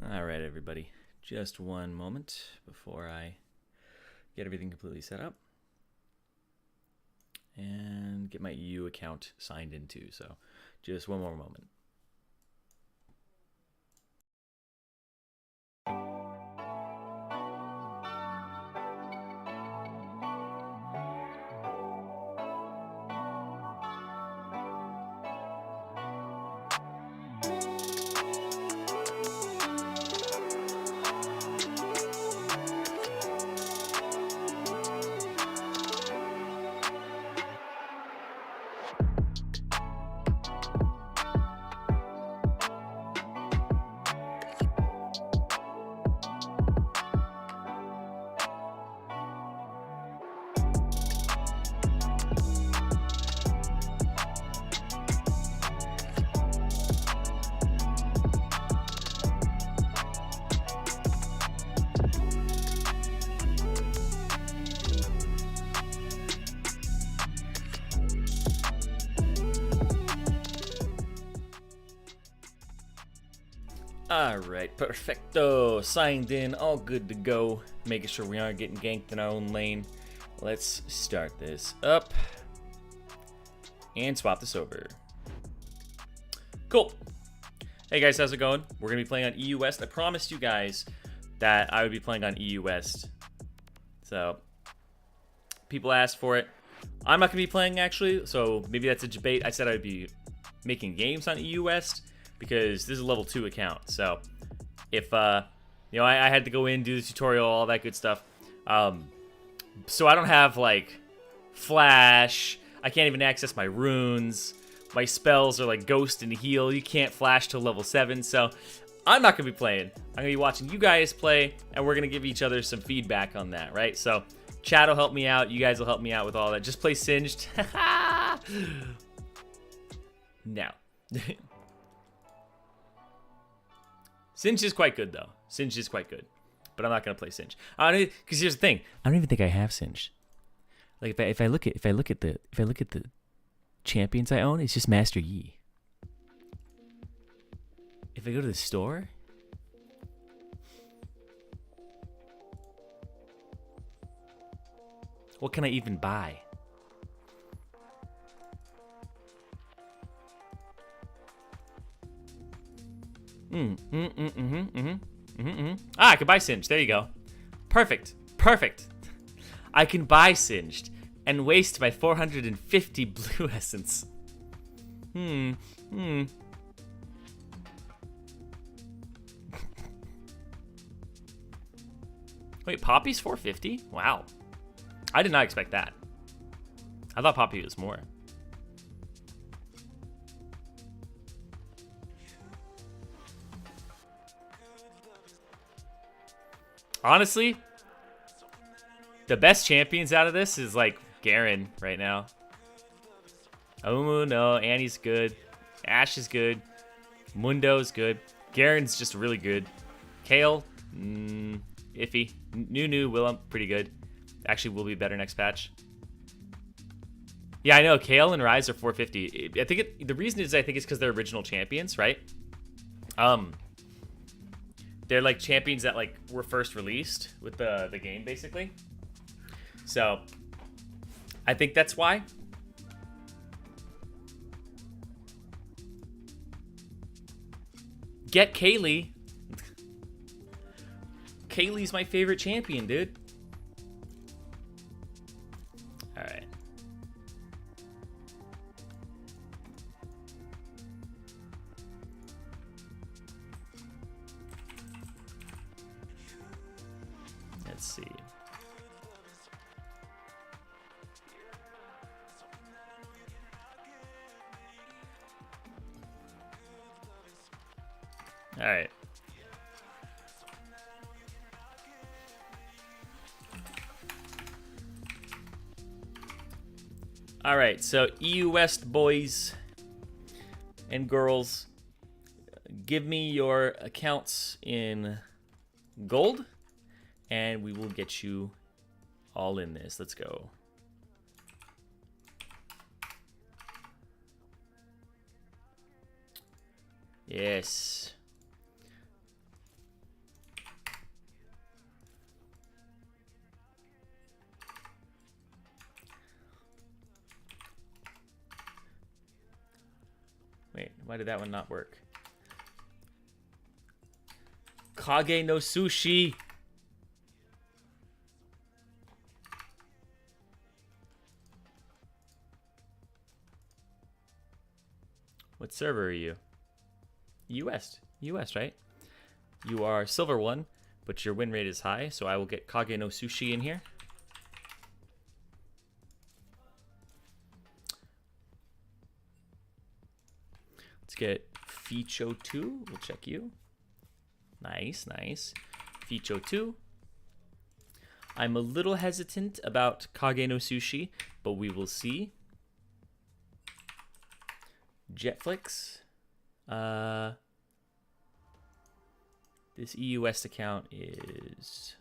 All right, everybody. Just one moment before I get everything completely set up and get my EU account signed into. So just one more moment. Alright, perfecto. Signed in, all good to go. Making sure we aren't getting ganked in our own lane. Let's start this up and swap this over. Cool. Hey guys, how's it going? We're going to be playing on EU West. I promised you guys that I would be playing on EU West. So, people asked for it. I'm not going to be playing actually, so maybe that's a debate. I said I would be making games on EU West, because this is a level 2 account. So if I had to go in, do the tutorial, all that good stuff. So I don't have like flash. I can't even access my runes. My spells are like ghost and heal. You can't flash till level 7. So I'm not gonna be playing. I'm gonna be watching you guys play, and we're gonna give each other some feedback on that, right? So chat will help me out. You guys will help me out with all that. Just play Singed. Now. Singed is quite good though. Singed is quite good, but I'm not gonna play Singed. Because here's the thing: I don't even think I have Singed. Like if I look at the champions I own, it's just Master Yi. If I go to the store, what can I even buy? Ah, I can buy Singed. There you go. Perfect. Perfect. I can buy Singed and waste my 450 blue essence. Wait, Poppy's 450? Wow. I did not expect that. I thought Poppy was more. Honestly, the best champions out of this is like Garen right now. No, Annie's good. Ashe is good. Mundo's good. Garen's just really good. Kale, iffy. Nunu, Willem, pretty good. Actually, will be better next patch. Yeah, I know. Kale and Ryze are 450. I think the reason is it's because they're original champions, right? They're like champions that like were first released with the game, basically. So I think that's why. Get Kaylee. Kaylee's my favorite champion, dude. All right. Let's see. All right. All right, so EU West boys and girls, give me your accounts in gold, and we will get you all in this. Let's go. Yes. Wait, why did that one not work? Kage no sushi. What server are you? US, right? You are silver 1, but your win rate is high, so I will get Kage no Sushi in here. Let's get Ficho 2. We'll check you. Nice, nice. Ficho 2. I'm a little hesitant about Kage no Sushi, but we will see. Jetflix. This EU West account is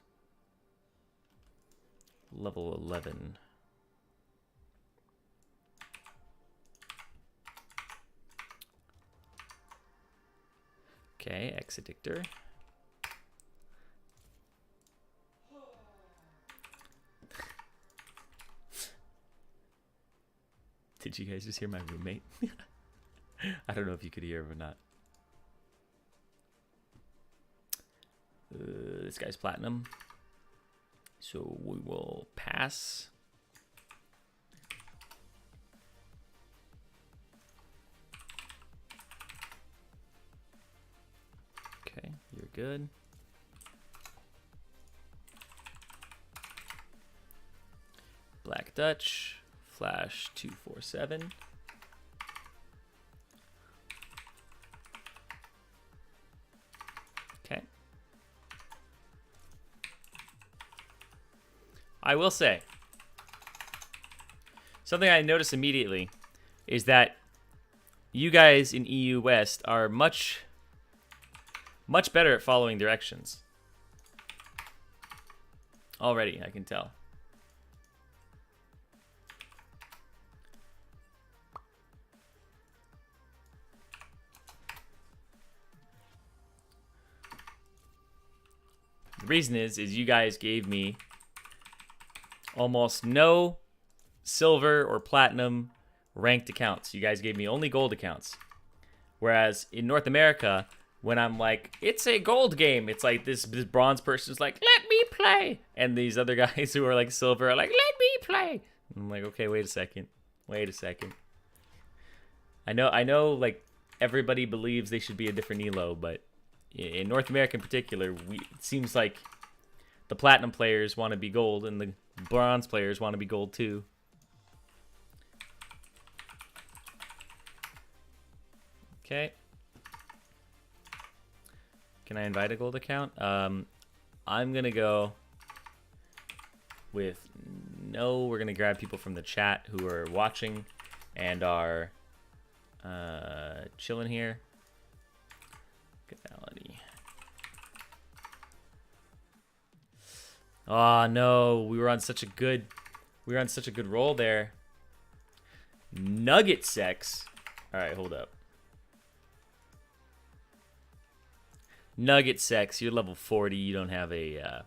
level 11. Okay, Ex-Addictor. Did you guys just hear my roommate? I don't know if you could hear him or not. This guy's platinum, so we will pass. Okay, you're good. Black Dutch, Flash 247. Okay. I will say, something I noticed immediately is that you guys in EU West are much better at following directions. Already, I can tell. The reason is you guys gave me almost no silver or platinum ranked accounts. You guys gave me only gold accounts. Whereas in North America, when I'm like, it's a gold game, it's like this bronze person's like, let me play. And these other guys who are like silver are like, let me play. And I'm like, okay, wait a second. I know like everybody believes they should be a different elo, but in North America in particular, it seems like the platinum players want to be gold and the bronze players want to be gold too. Okay. Can I invite a gold account? I'm gonna go with no. We're gonna grab people from the chat who are watching and are chilling here. Fidelity. Oh no, we were on such a good roll there. Nugget sex. All right, hold up. Nugget sex, you're level 40. You don't have a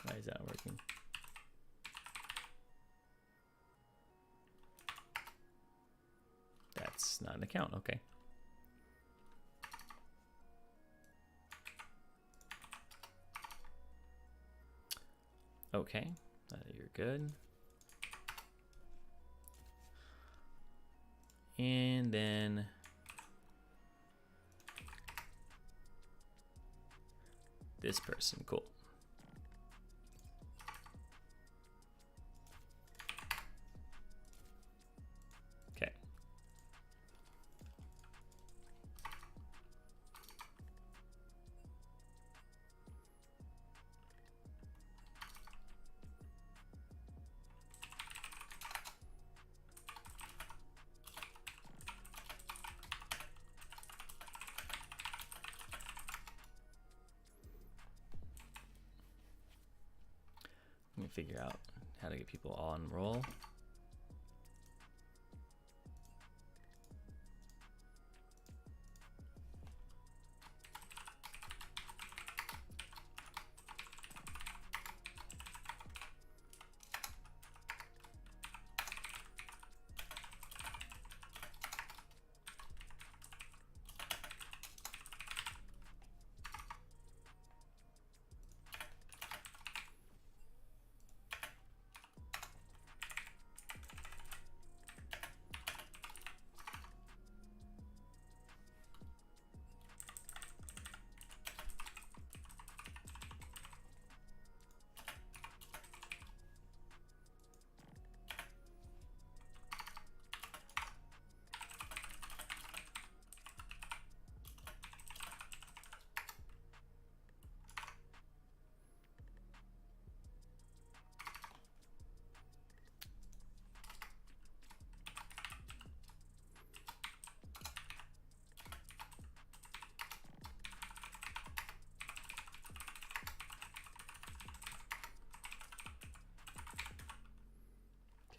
Why is that working? That's not an account, okay. Okay, you're good. And then this person, cool. Okay. me figure out how to get people all on roll.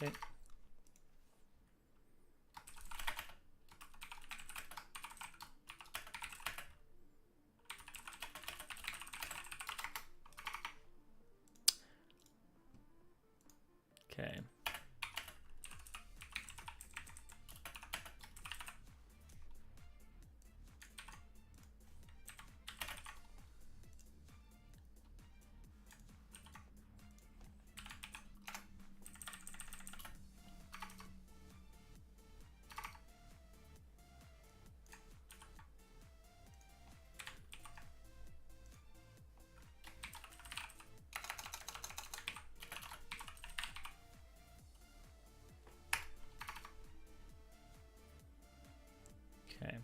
Okay. Okay. Okay.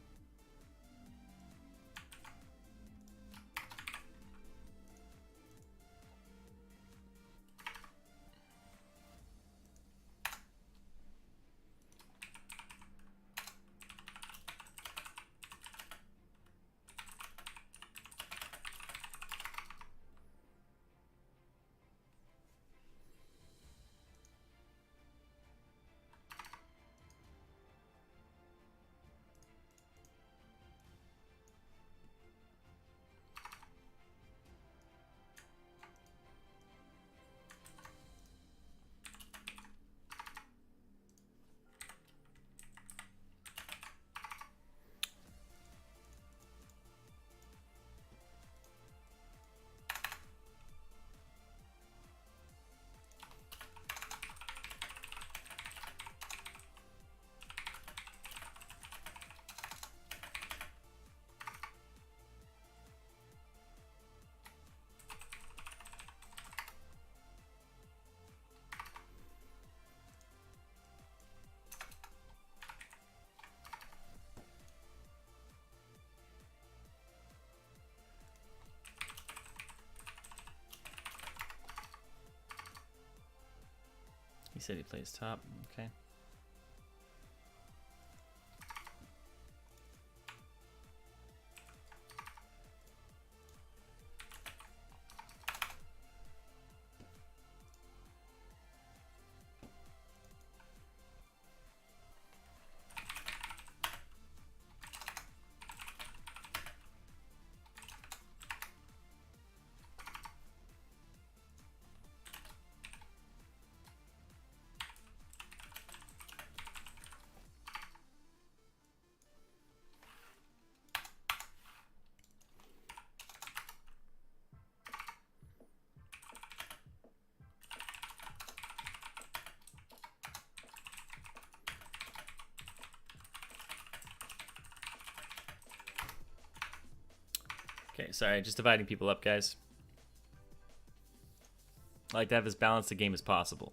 He said he plays top. Okay. Okay, sorry, just dividing people up, guys. I like to have as balanced a game as possible.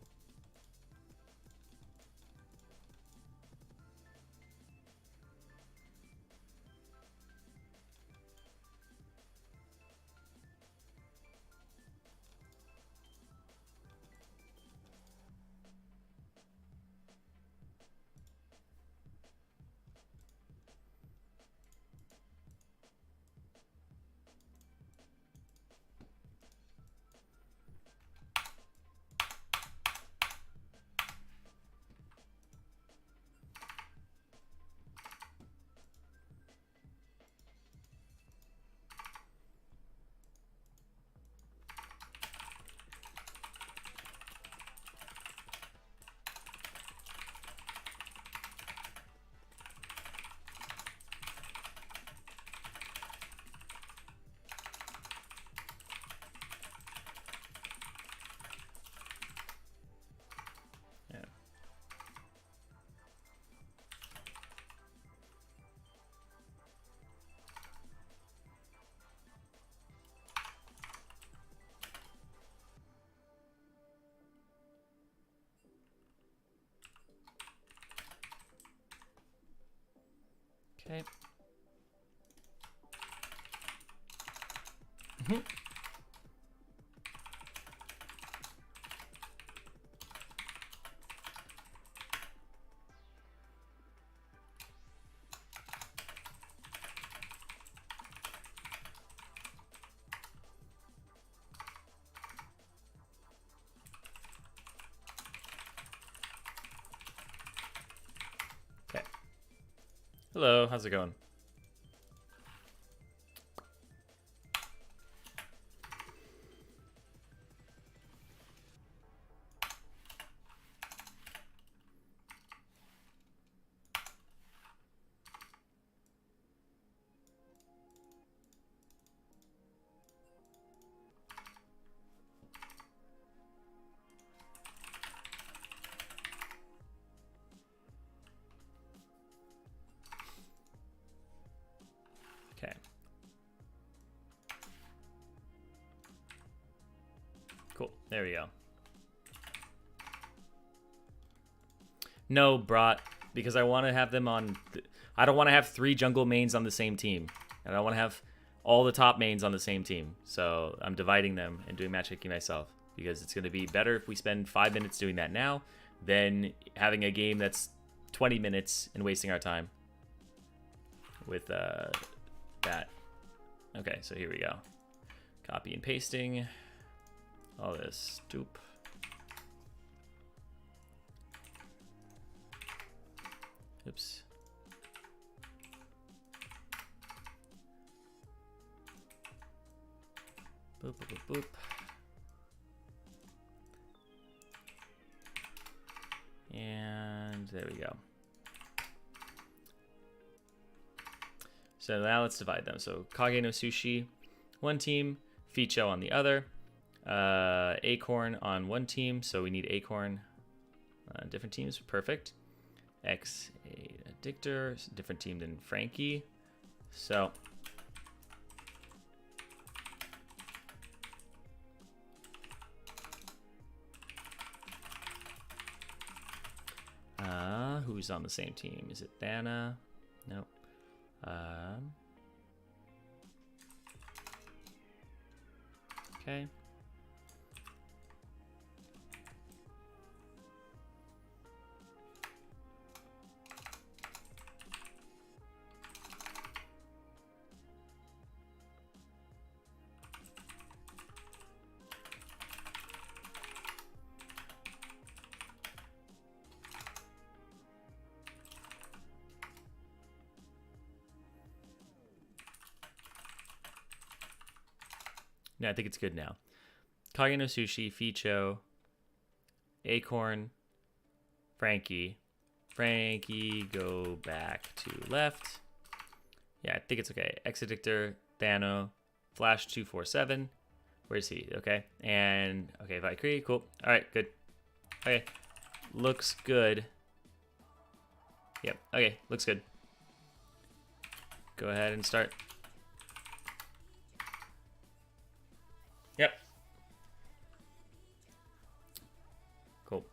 Okay. Okay. Hello, how's it going? Okay. Cool. There we go. No, brought, because I want to have them on... I don't want to have 3 jungle mains on the same team. And I don't want to have all the top mains on the same team. So I'm dividing them and doing matchmaking myself. Because it's going to be better if we spend 5 minutes doing that now than having a game that's 20 minutes and wasting our time with that. Okay, so here we go. Copy and pasting. All this. Doop. Oops. Boop, boop, boop, boop. And there we go. So now let's divide them. So Kage no Sushi, one team, Ficho on the other, Acorn on one team. So we need Acorn on different teams. Perfect. X a Dictor, different team than Frankie. So who's on the same team? Is it Thana? Nope. Okay. No, I think it's good now. Kage no Sushi, Ficho, Acorn, Frankie. Frankie, go back to left. Yeah, I think it's okay. Exedictor, Thano, Flash 247. Where's he? Okay. And, okay, Valkyrie, cool. All right, good. Okay. Looks good. Yep, okay, looks good. Go ahead and start. Yep. Cool.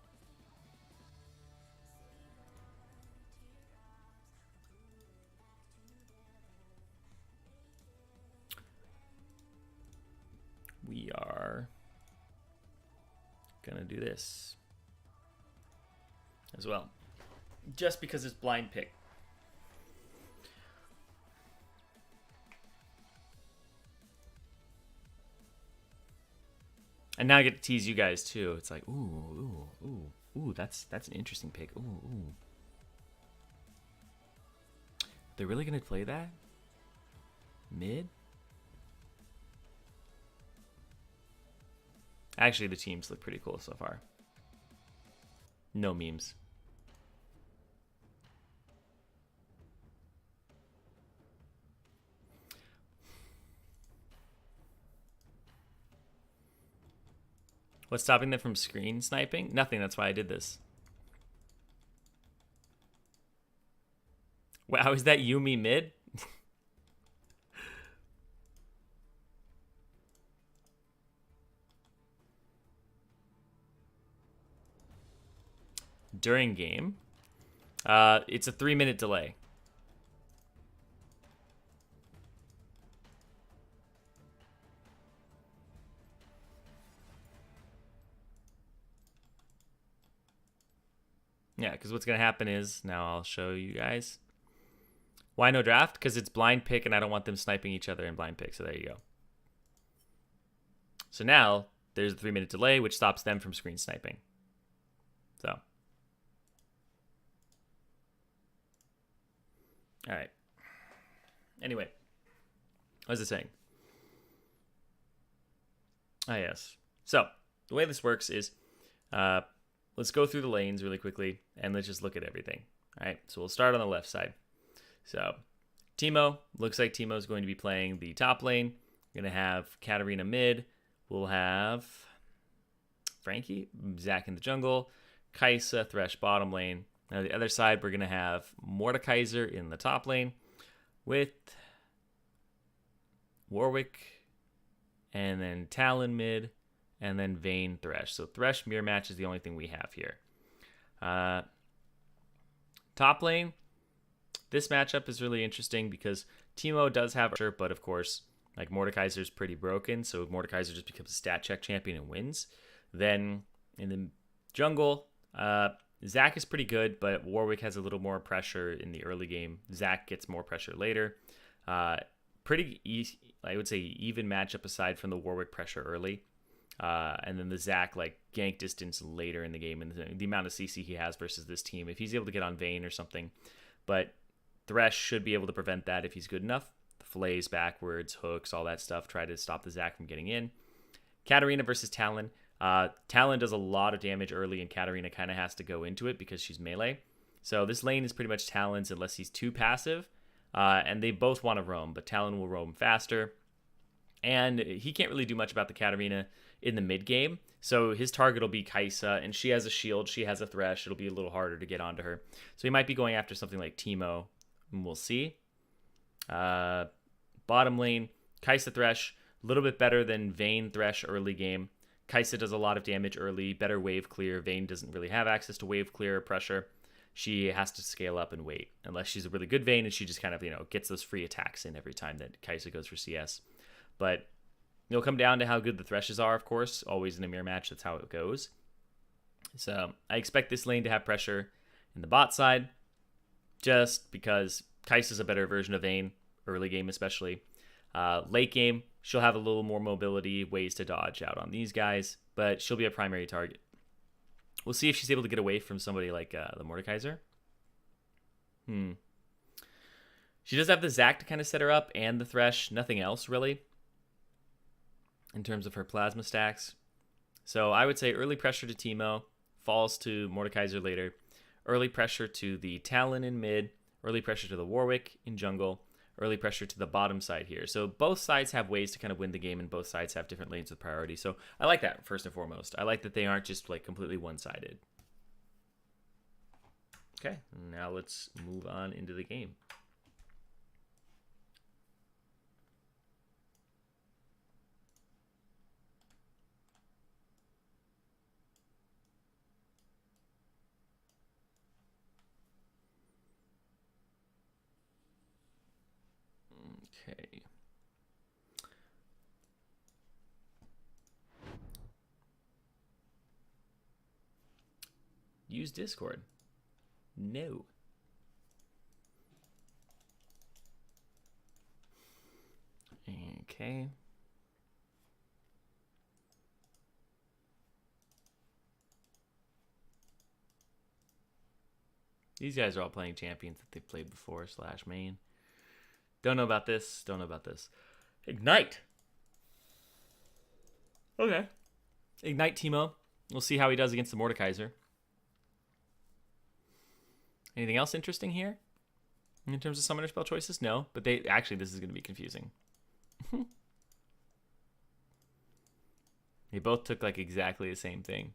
We are gonna do this as well, just because it's blind pick. And now I get to tease you guys too. It's like, ooh, that's an interesting pick. Ooh. They're really gonna play that? Mid? Actually, the teams look pretty cool so far. No memes. What's stopping them from screen sniping? Nothing, that's why I did this. Wow, is that Yumi mid? During game. It's a 3-minute delay. Yeah, because what's going to happen is, now I'll show you guys. Why no draft? Because it's blind pick, and I don't want them sniping each other in blind pick, so there you go. So now, there's a 3-minute delay, which stops them from screen sniping. So. All right. Anyway, what was I saying? Ah, yes. So, the way this works is, let's go through the lanes really quickly, and let's just look at everything. All right, so we'll start on the left side. So, Teemo, looks like Teemo's going to be playing the top lane. We're going to have Katarina mid. We'll have Frankie, Zach in the jungle, Kai'Sa, Thresh bottom lane. Now, the other side, we're going to have Mordekaiser in the top lane with Warwick, and then Talon mid, and then Vayne Thresh. So Thresh mirror match is the only thing we have here. Top lane, this matchup is really interesting because Teemo does have Archer, but of course, like Mordekaiser's pretty broken, so Mordekaiser just becomes a stat check champion and wins. Then in the jungle, Zach is pretty good, but Warwick has a little more pressure in the early game. Zach gets more pressure later. Pretty easy, I would say, even matchup aside from the Warwick pressure early. And then the Zach like gank distance later in the game, and the amount of CC he has versus this team. If he's able to get on Vayne or something, but Thresh should be able to prevent that if he's good enough. The flays backwards, hooks, all that stuff. Try to stop the Zach from getting in. Katarina versus Talon. Talon does a lot of damage early, and Katarina kind of has to go into it because she's melee. So this lane is pretty much Talon's unless he's too passive. And they both want to roam, but Talon will roam faster. And he can't really do much about the Katarina in the mid game. So his target will be Kai'Sa, and she has a shield, she has a Thresh. It'll be a little harder to get onto her. So he might be going after something like Teemo, and we'll see. Bottom lane, Kai'Sa Thresh, a little bit better than Vayne Thresh early game. Kai'Sa does a lot of damage early, better wave clear. Vayne doesn't really have access to wave clear or pressure. She has to scale up and wait, unless she's a really good Vayne and she just kind of, gets those free attacks in every time that Kai'Sa goes for CS. But it'll come down to how good the Threshes are, of course. Always in a mirror match, that's how it goes. So I expect this lane to have pressure in the bot side, just because Kai'Sa's a better version of Vayne, early game especially. Late game, she'll have a little more mobility, ways to dodge out on these guys, but she'll be a primary target. We'll see if she's able to get away from somebody like the Mordekaiser. She does have the Zac to kind of set her up, and the Thresh, nothing else really in terms of her plasma stacks. So I would say early pressure to Teemo, falls to Mordekaiser later. Early pressure to the Talon in mid, early pressure to the Warwick in jungle, early pressure to the bottom side here. So both sides have ways to kind of win the game, and both sides have different lanes with priority. So I like that, first and foremost. I like that they aren't just like completely one-sided. Okay, now let's move on into the game. Okay. Use Discord. No. Okay. These guys are all playing champions that they've played before / main. Don't know about this. Don't know about this. Ignite. Okay. Ignite Teemo. We'll see how he does against the Mordekaiser. Anything else interesting here? In terms of summoner spell choices? No. But they actually, this is going to be confusing. They both took like exactly the same thing.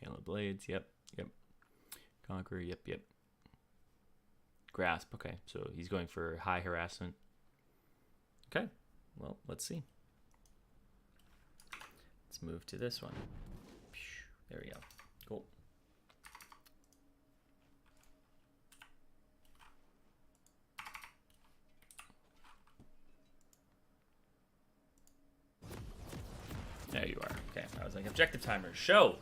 Halo Blades, yep. Conqueror, yep. Grasp, okay. So he's going for high harassment. Okay, well, let's see. Let's move to this one. There we go. Cool. was like, objective timer, show.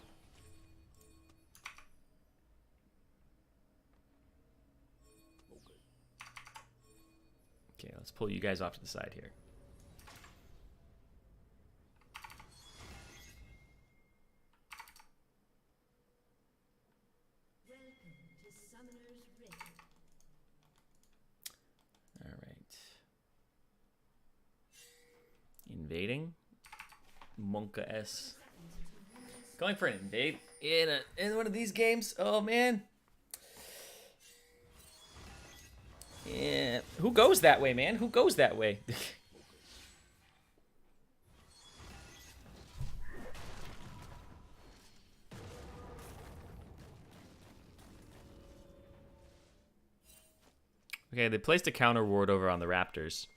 Okay, let's pull you guys off to the side here. All right. Invading. Monka S. Going for an invade in one of these games. Oh man. Yeah. Who goes that way, man? Who goes that way? Okay, they placed a counter ward over on the Raptors.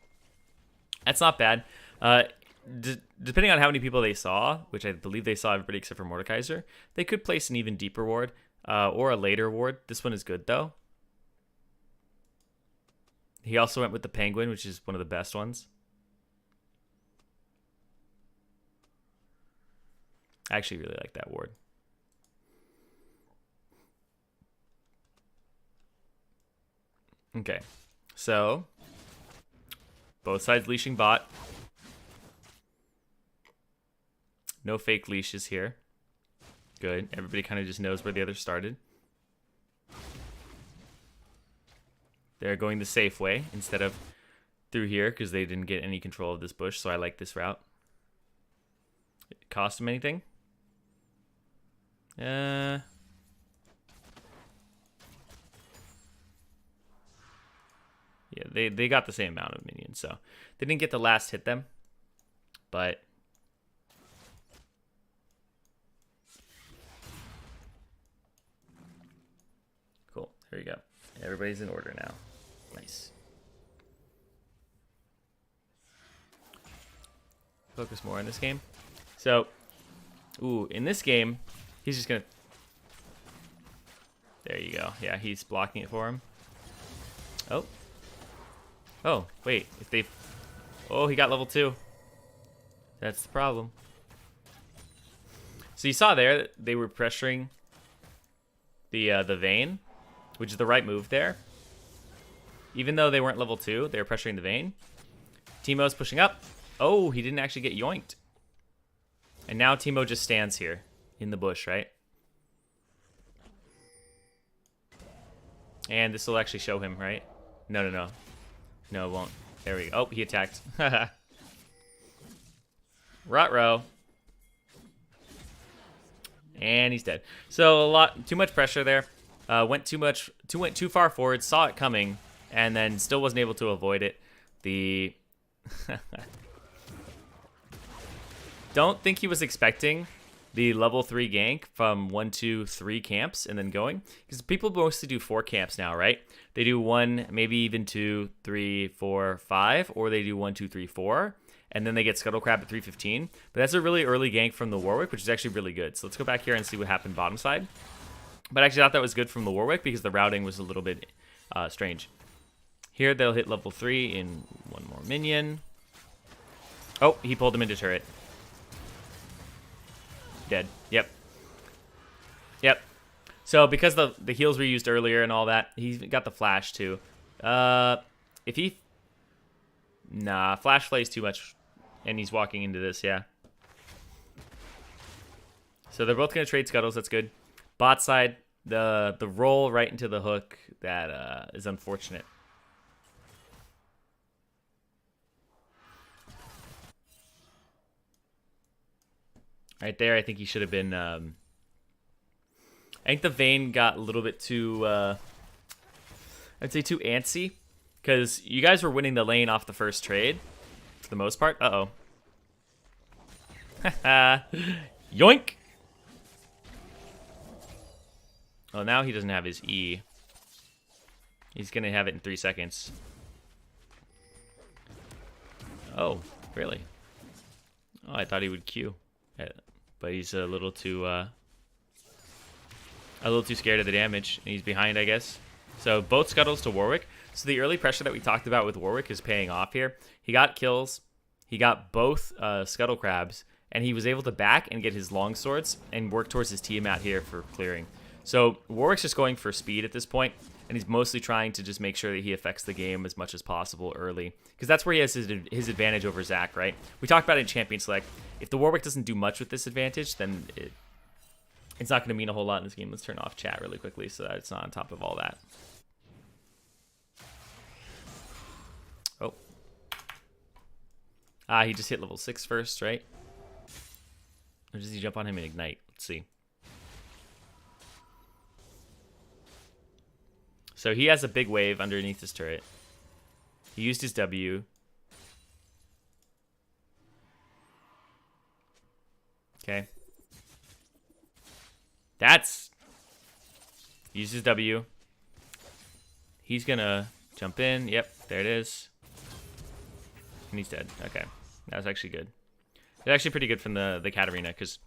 That's not bad. Depending on how many people they saw, which I believe they saw everybody except for Mordekaiser, they could place an even deeper ward or a later ward. This one is good, though. He also went with the Penguin, which is one of the best ones. I actually really like that ward. Okay, so both sides leashing bot. No fake leashes here. Good. Everybody kind of just knows where the other started. They're going the safe way instead of through here because they didn't get any control of this bush, so I like this route. It cost them anything? Yeah, they got the same amount of minions, so they didn't get the last hit them, but cool. Here you go. Everybody's in order now. Nice. Focus more on this game. So, in this game, he's just gonna. There you go. Yeah, he's blocking it for him. Oh. Oh, wait. If they. Oh, he got level 2. That's the problem. So you saw there that they were pressuring the Vayne, which is the right move there. Even though they weren't level 2, they were pressuring the Vayne. Teemo's pushing up. Oh, he didn't actually get yoinked. And now Teemo just stands here in the bush, right? And this will actually show him, right? No. No, it won't. There we go. Oh, he attacked. Ruh-roh. And he's dead. So too much pressure there. Went too far forward, saw it coming, and then still wasn't able to avoid it. Don't think he was expecting the level 3 gank from 1, 2, 3 camps and then going. Because people mostly do 4 camps now, right? They do 1, maybe even 2, 3, 4, 5, or they do 1, 2, 3, 4. And then they get Scuttle Crab at 315. But that's a really early gank from the Warwick, which is actually really good. So let's go back here and see what happened bottom side. But I actually thought that was good from the Warwick because the routing was a little bit strange. Here they'll hit level 3 in 1 more minion. Oh, he pulled him into turret. Dead. Yep. So because the heals were used earlier and all that, he's got the flash too. If he... Nah, flash plays too much. And he's walking into this, yeah. So they're both going to trade scuttles. That's good. Bot side, the roll right into the hook, that is unfortunate. Right there, I think he should have been... I think the Vayne got a little bit too... I'd say too antsy. Because you guys were winning the lane off the first trade. For the most part. Uh-oh. Yoink! Oh, now he doesn't have his E. He's going to have it in 3 seconds. Oh, really? Oh, I thought he would Q. But he's a little too scared of the damage. And he's behind, I guess. So both scuttles to Warwick. So the early pressure that we talked about with Warwick is paying off here. He got kills. He got both Scuttle Crabs. and he was able to back and get his long swords and work towards his Tiamat here for clearing. So Warwick's just going for speed at this point, and he's mostly trying to just make sure that he affects the game as much as possible early, because that's where he has his advantage over Zach, right? We talked about it in Champion Select. If the Warwick doesn't do much with this advantage, then it's not going to mean a whole lot in this game. Let's turn off chat really quickly so that it's not on top of all that. Oh. He just hit level 6 first, right? Or does he jump on him and ignite? Let's see. So he has a big wave underneath his turret. He used his W. Okay. That's... Use his W. He's gonna jump in. Yep, there it is. And he's dead. Okay. That was actually good. It's actually pretty good from the Katarina, because...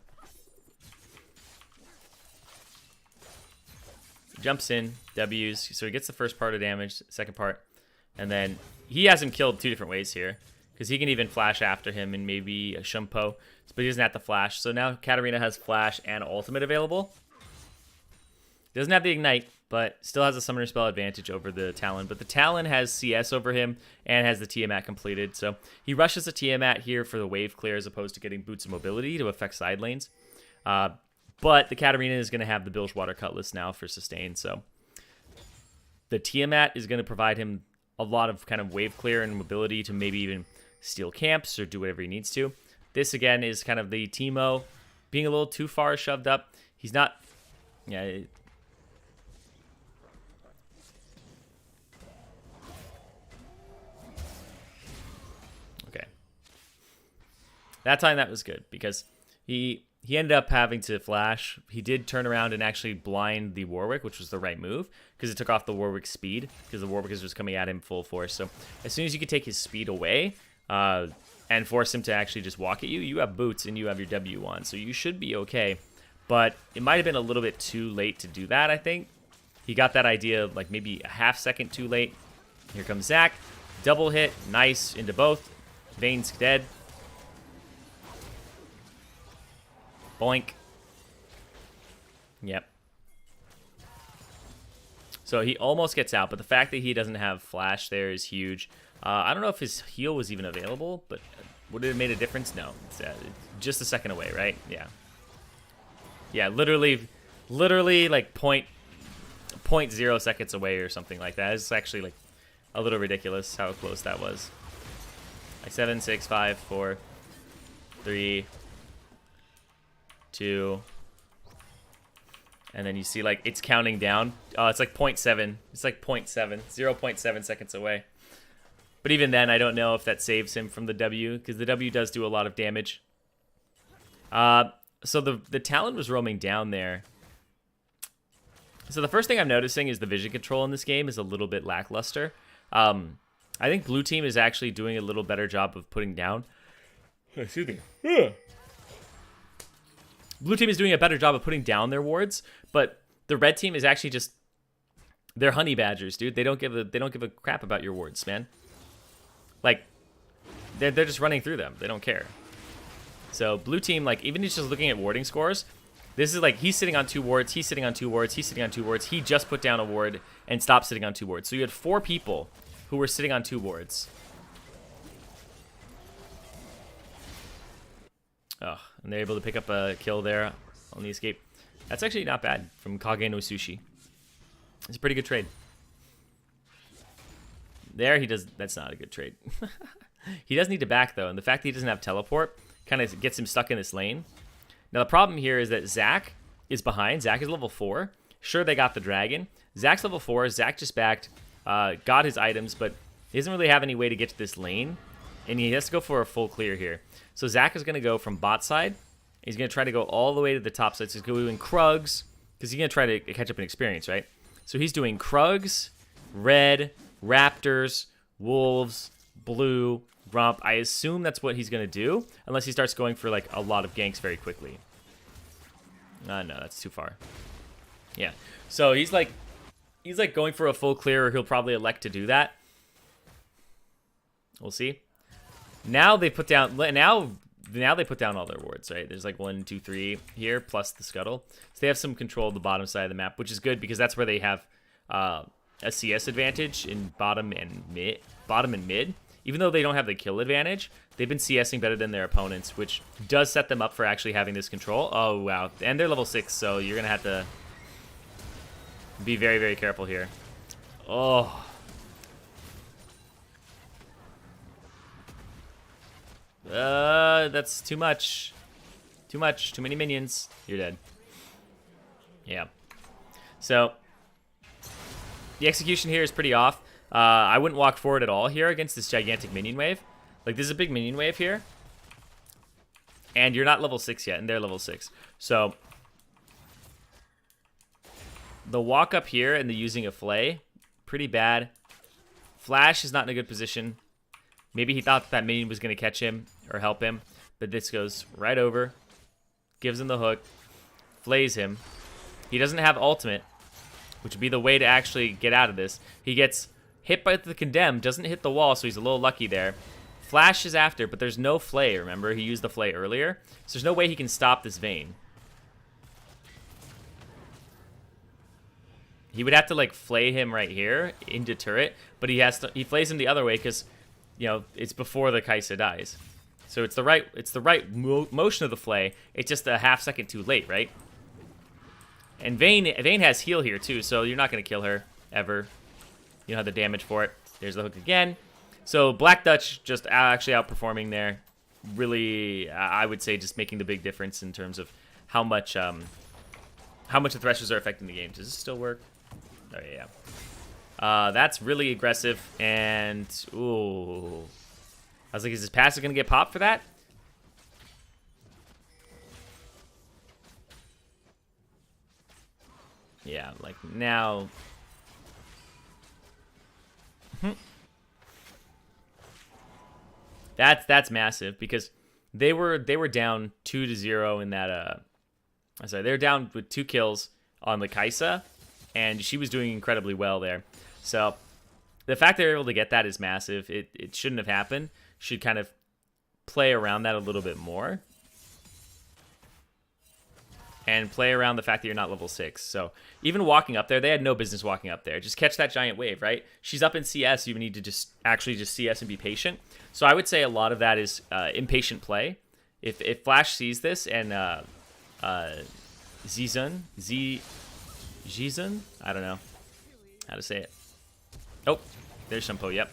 Jumps in, W's, so he gets the first part of damage, second part, and then he has him killed 2 different ways here, because he can even flash after him and maybe a Shumpo, but he doesn't have to flash. So now Katarina has flash and ultimate available. Doesn't have the ignite, but still has a summoner spell advantage over the Talon, but the Talon has CS over him and has the Tiamat completed, so he rushes the Tiamat here for the wave clear as opposed to getting boots of mobility to affect side lanes. But the Katarina is going to have the Bilgewater Cutlass now for sustain, so the Tiamat is going to provide him a lot of kind of wave clear and mobility to maybe even steal camps or do whatever he needs to. This, again, is kind of the Teemo being a little too far shoved up. He's not... Yeah... Okay. That time that was good, because he ended up having to flash. He did turn around and actually blind the Warwick, which was the right move, because it took off the Warwick's speed, because the Warwick is just coming at him full force. So as soon as you can take his speed away and force him to actually just walk at you, you have boots and you have your W on, so you should be okay. But it might have been a little bit too late to do that, I think. He got that idea like maybe a half second too late. Here comes Zach. Double hit. Nice into both. Vayne's dead. Boink. Yep. So he almost gets out, but the fact that he doesn't have flash there is huge. I don't know if his heal was even available, but would it have made a difference? No. It's just a second away, right? Yeah. Yeah, literally like 0.0 seconds away or something like that. It's actually like a little ridiculous how close that was. Like 7, 6, 5, 4, 3... 2, and then you see like it's counting down. Oh, it's like 0.7. It's like 0.7 seconds away. But even then, I don't know if that saves him from the W, because the W does do a lot of damage. So the Talon was roaming down there. So the first thing I'm noticing is the vision control in this game is a little bit lackluster. I think blue team is actually doing a little better job of putting down. Excuse me. Blue team is doing a better job of putting down their wards, but the red team is actually just, they're honey badgers, dude. They don't give a crap about your wards, man. Like they're just running through them. They don't care. So blue team, like even just looking at warding scores, this is like he's sitting on 2 wards, he's sitting on 2 wards, he's sitting on 2 wards. He just put down a ward and stopped sitting on 2 wards. So you had 4 people who were sitting on 2 wards. Oh, and they're able to pick up a kill there on the escape. That's actually not bad from Kage no Sushi. It's a pretty good trade. There he does. That's not a good trade. He does need to back, though, and the fact that he doesn't have teleport kind of gets him stuck in this lane. Now, the problem here is that Zach is behind. Zach is level 4. Sure, they got the dragon. Zach's level 4. Zach just backed, got his items, but he doesn't really have any way to get to this lane, and he has to go for a full clear here. So Zach is going to go from bot side. He's going to try to go all the way to the top side. So he's going Krugs, because he's going to try to catch up in experience, right? So he's doing Krugs, red, raptors, wolves, blue, rump. I assume that's what he's going to do, unless he starts going for like a lot of ganks very quickly. No, that's too far. Yeah. So he's like going for a full clear, or he'll probably elect to do that. We'll see. Now they put down. Now now they put down all their wards, right? There's like 1, 2, 3 here, plus the scuttle. So they have some control of the bottom side of the map, which is good because that's where they have a CS advantage in bottom and mid. Even though they don't have the kill advantage, they've been CSing better than their opponents, which does set them up for actually having this control. Oh, wow. And they're level 6, so you're going to have to be very, very careful here. Oh. That's too much. Too much. Too many minions. You're dead. Yeah. So, the execution here is pretty off. I wouldn't walk forward at all here against this gigantic minion wave. Like, this is a big minion wave here. And you're not level 6 yet, and they're level 6. So, the walk up here and the using a flay, pretty bad. Flash is not in a good position. Maybe he thought that minion was going to catch him or help him. But this goes right over. Gives him the hook. Flays him. He doesn't have ultimate, which would be the way to actually get out of this. He gets hit by the condemn, doesn't hit the wall, so he's a little lucky there. Flash is after, but there's no flay, remember? He used the flay earlier. So there's no way he can stop this Vayne. He would have to, like, flay him right here into turret, but he flays him the other way because, you know, it's before the Kai'Sa dies. So it's the right motion of the flay. It's just a half second too late, right? And Vayne has heal here too, so you're not going to kill her ever. You don't have the damage for it. There's the hook again. So Black Dutch just actually outperforming there. Really, I would say just making the big difference in terms of how much the Threshers are affecting the game. Does this still work? Oh, yeah. That's really aggressive. And, ooh. I was like, is his passive going to get popped for that? Yeah, like now. That's massive because they were down 2-0 in that. I'm sorry, they were down with 2 kills on the Kai'Sa, and she was doing incredibly well there. So the fact they're able to get that is massive. It shouldn't have happened. Should kind of play around that a little bit more. And play around the fact that you're not level 6. So even walking up there, they had no business walking up there. Just catch that giant wave, right? She's up in CS. You need to just CS and be patient. So I would say a lot of that is impatient play. If Flash sees this and Zizun, I don't know how to say it. Oh, there's Shampoo. Yep.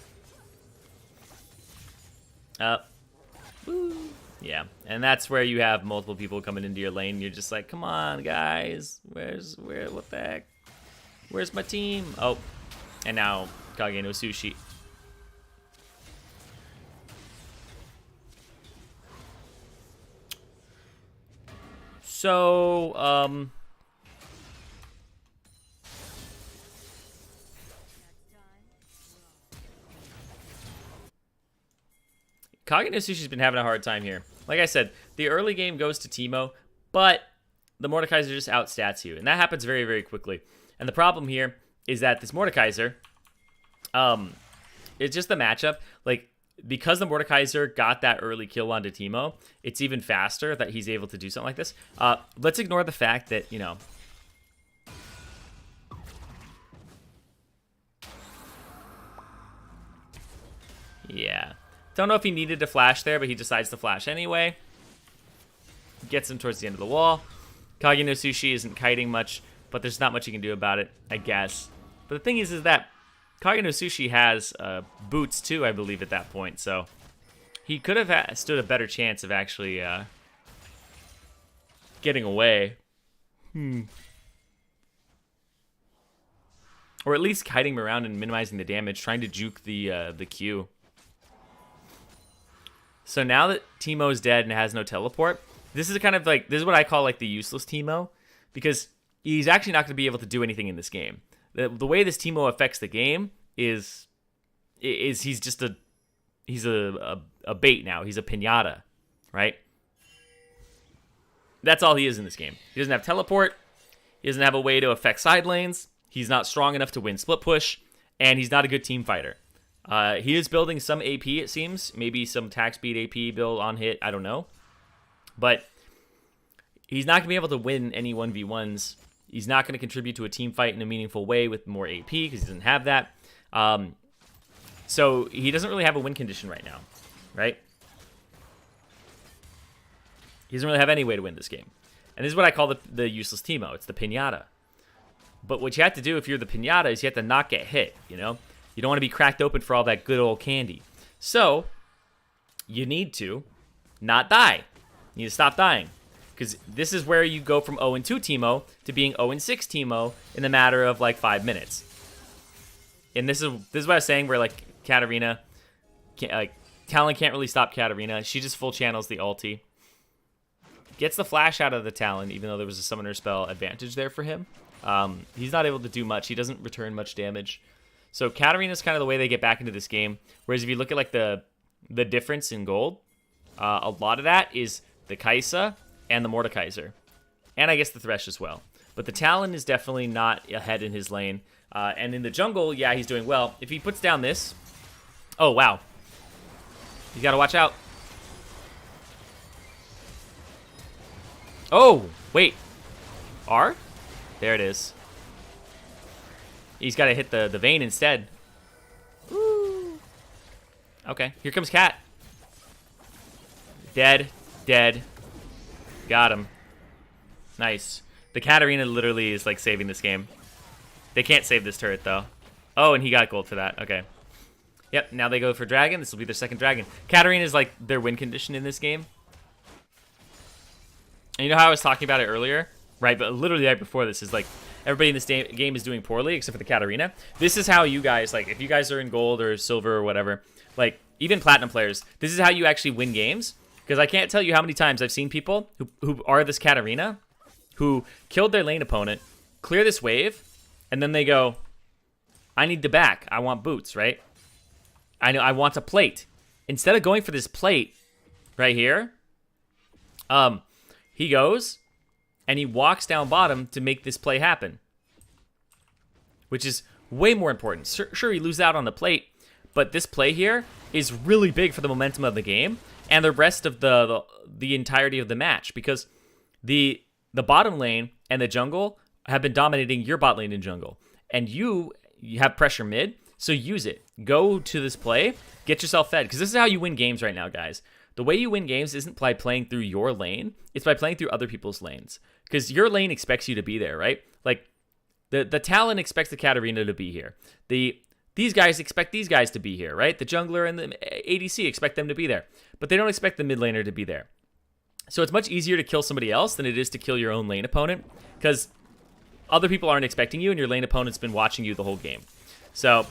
Woo. Yeah, and that's where you have multiple people coming into your lane. You're just like, come on, guys. What the heck? Where's my team? Oh, and now Kage no Sushi. So, Kage no Sushi's been having a hard time here. Like I said, the early game goes to Teemo, but the Mordekaiser just outstats you, and that happens very, very quickly. And the problem here is that this Mordekaiser, it's just the matchup. Like, because the Mordekaiser got that early kill onto Teemo, it's even faster that he's able to do something like this. Let's ignore the fact that, you know, yeah. Don't know if he needed to flash there, but he decides to flash anyway. Gets him towards the end of the wall. Kage no Sushi isn't kiting much, but there's not much he can do about it, I guess. But the thing is that Kage no Sushi has boots too, I believe, at that point. So he could have stood a better chance of actually getting away. Or at least kiting him around and minimizing the damage, trying to juke the Q. So now that Teemo's dead and has no teleport, this is kind of like, this is what I call like the useless Teemo, because he's actually not going to be able to do anything in this game. The way this Teemo affects the game is he's just a bait now. He's a piñata, right? That's all he is in this game. He doesn't have teleport. He doesn't have a way to affect side lanes. He's not strong enough to win split push, and he's not a good team fighter. He is building some AP, it seems. Maybe some attack speed AP build on hit. I don't know. But he's not going to be able to win any 1v1s. He's not going to contribute to a team fight in a meaningful way with more AP because he doesn't have that. So he doesn't really have a win condition right now, right? He doesn't really have any way to win this game. And this is what I call the useless Teemo. It's the pinata. But what you have to do if you're the pinata is you have to not get hit, you know? You don't want to be cracked open for all that good old candy. So you need to not die. You need to stop dying. Because this is where you go from 0-2 Teemo to being 0-6 Teemo in the matter of like 5 minutes. And this is what I was saying where like Katarina, Talon can't really stop Katarina. She just full channels the ulti. Gets the flash out of the Talon, even though there was a summoner spell advantage there for him. He's not able to do much. He doesn't return much damage. So Katarina is kind of the way they get back into this game. Whereas if you look at like the difference in gold, a lot of that is the Kai'Sa and the Mordekaiser. And I guess the Thresh as well. But the Talon is definitely not ahead in his lane. And in the jungle, yeah, he's doing well. If he puts down this... Oh, wow. You gotta watch out. Oh, wait. R? There it is. He's got to hit the Vayne instead. Woo. Okay, here comes Cat. Dead. Got him. Nice. The Katarina literally is like saving this game. They can't save this turret though. Oh, and he got gold for that. Okay. Yep, now they go for dragon. This will be their second dragon. Katarina is like their win condition in this game. And you know how I was talking about it earlier? Right, but literally right before this is like everybody in this game is doing poorly except for the Katarina. This is how you guys, like if you guys are in gold or silver or whatever, like even platinum players, this is how you actually win games. Because I can't tell you how many times I've seen people who are this Katarina, who killed their lane opponent, clear this wave, and then they go, I need to back. I want boots, right? I want a plate. Instead of going for this plate right here, he goes and he walks down bottom to make this play happen, which is way more important. Sure, he loses out on the plate, but this play here is really big for the momentum of the game and the rest of the entirety of the match, because the bottom lane and the jungle have been dominating your bot lane and jungle, and you have pressure mid, so use it. Go to this play, get yourself fed, because this is how you win games right now, guys. The way you win games isn't by playing through your lane, it's by playing through other people's lanes, because your lane expects you to be there, right? Like the Talon expects the Katarina to be here. These guys expect these guys to be here, right? The jungler and the ADC expect them to be there, but they don't expect the mid laner to be there. So it's much easier to kill somebody else than it is to kill your own lane opponent, because other people aren't expecting you and your lane opponent's been watching you the whole game. So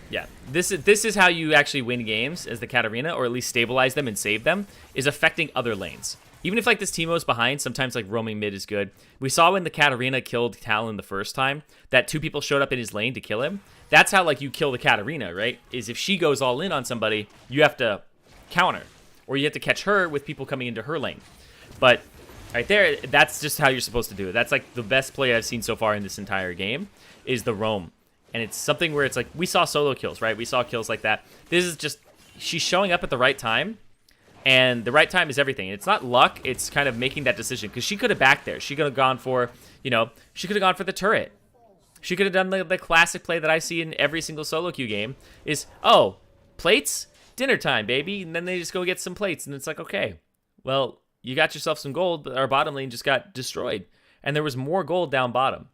yeah, this is how you actually win games as the Katarina, or at least stabilize them and save them, is affecting other lanes. Even if like this Teemo's behind, sometimes like roaming mid is good. We saw when the Katarina killed Talon the first time, that 2 people showed up in his lane to kill him. That's how like you kill the Katarina, right? Is if she goes all in on somebody, you have to counter, or you have to catch her with people coming into her lane. But right there, that's just how you're supposed to do it. That's like the best play I've seen so far in this entire game, is the roam. And it's something where it's like, we saw solo kills, right? We saw kills like that. This is just, she's showing up at the right time, and the right time is everything. It's not luck, it's kind of making that decision, because she could have backed there. She could have gone for, you know, she could have gone for the turret. She could have done the classic play that I see in every single solo queue game, is, oh, plates? Dinner time, baby. And then they just go get some plates, and it's like, okay, well, you got yourself some gold, but our bottom lane just got destroyed. And there was more gold down bottom.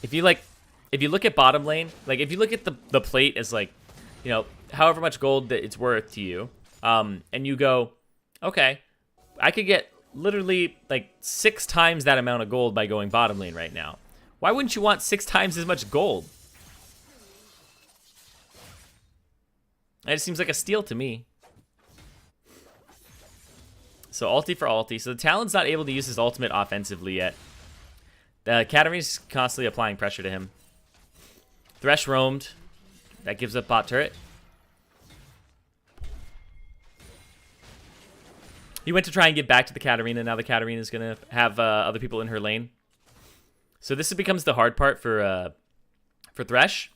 If you look at bottom lane, like if you look at the plate as like, you know, however much gold that it's worth to you, and you go, okay, I could get literally like 6 times that amount of gold by going bottom lane right now. Why wouldn't you want 6 times as much gold? It just seems like a steal to me. So ulti for ulti. So the Talon's not able to use his ultimate offensively yet. Katarina's constantly applying pressure to him. Thresh roamed. That gives up bot turret. He went to try and get back to the Katarina. Now the Katarina is going to have other people in her lane. So this becomes the hard part for Thresh.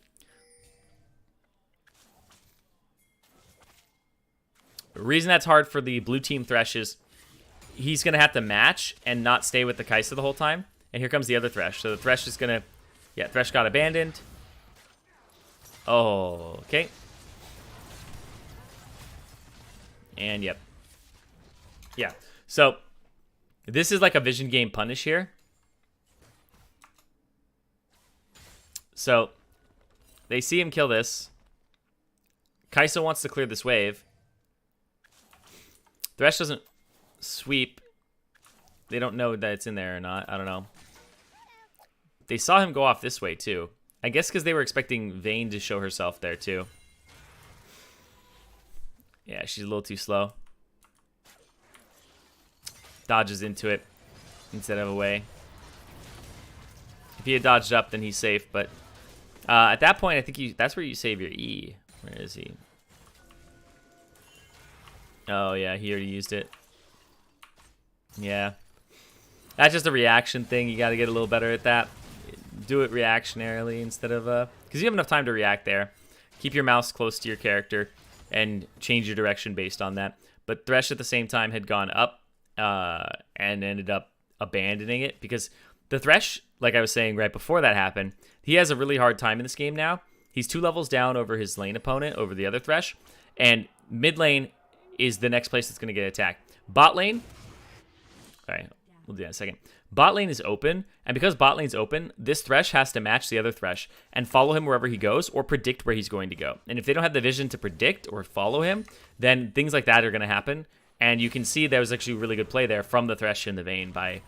reason that's hard for the blue team Thresh is he's going to have to match and not stay with the Kai'Sa the whole time. And here comes the other Thresh. So the Thresh is going to... Yeah, Thresh got abandoned. Oh, okay. And yep. Yeah. So this is like a vision game punish here. So they see him kill this. Kai'Sa wants to clear this wave. Thresh doesn't sweep. They don't know that it's in there or not. I don't know. They saw him go off this way too. I guess because they were expecting Vayne to show herself there too. Yeah, she's a little too slow. Dodges into it instead of away. If he had dodged up, then he's safe. But at that point, I think that's where you save your E. Where is he? Oh, yeah, he already used it. Yeah. That's just a reaction thing. You got to get a little better at that. Do it reactionarily instead of... Because you have enough time to react there. Keep your mouse close to your character and change your direction based on that. But Thresh at the same time had gone up and ended up abandoning it. Because the Thresh, like I was saying right before that happened, he has a really hard time in this game now. He's 2 levels down over his lane opponent, over the other Thresh. And mid lane is the next place that's going to get attacked. Bot lane... Sorry, we'll do that in a second. Bot lane is open, and because bot lane's open, this Thresh has to match the other Thresh and follow him wherever he goes or predict where he's going to go. And if they don't have the vision to predict or follow him, then things like that are going to happen. And you can see there was actually a really good play there from the Thresh and the Vayne by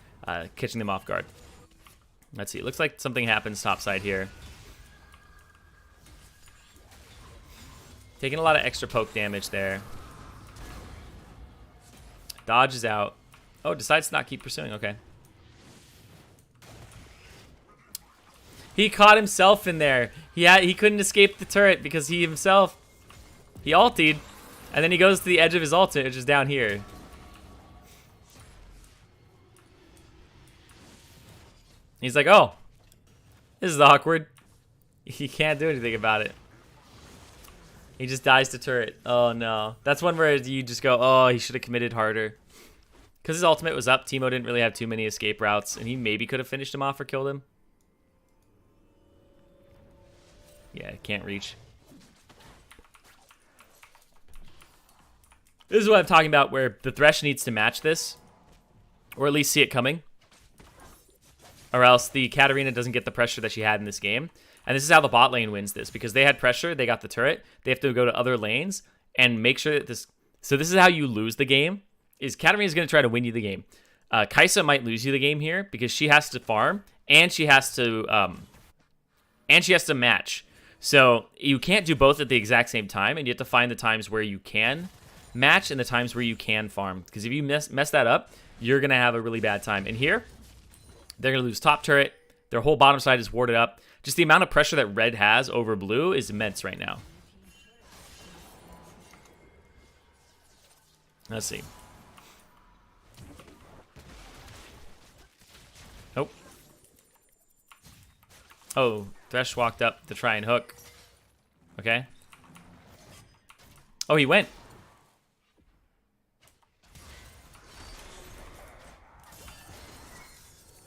catching them off guard. Let's see. It looks like something happens topside here. Taking a lot of extra poke damage there. Dodge is out. Oh, decides to not keep pursuing. Okay. He caught himself in there. He couldn't escape the turret because he ultied, and then he goes to the edge of his ultimate, which is down here. He's like, oh, this is awkward. He can't do anything about it. He just dies to turret. Oh, no. That's one where you just go, oh, he should have committed harder. Because his ultimate was up, Teemo didn't really have too many escape routes, and he maybe could have finished him off or killed him. Yeah, can't reach. This is what I'm talking about, where the Thresh needs to match this, or at least see it coming, or else the Katarina doesn't get the pressure that she had in this game. And this is how the bot lane wins this, because they had pressure, they got the turret, they have to go to other lanes and make sure that this... So this is how you lose the game, is Katarina's going to try to win you the game. Kai'Sa might lose you the game here, because she has to farm, and she has to match. So you can't do both at the exact same time, and you have to find the times where you can match and the times where you can farm. Because if you mess that up, you're going to have a really bad time. And here, they're going to lose top turret. Their whole bottom side is warded up. Just the amount of pressure that red has over blue is immense right now. Let's see. Oh. Oh, Thresh walked up to try and hook. Okay. Oh, he went.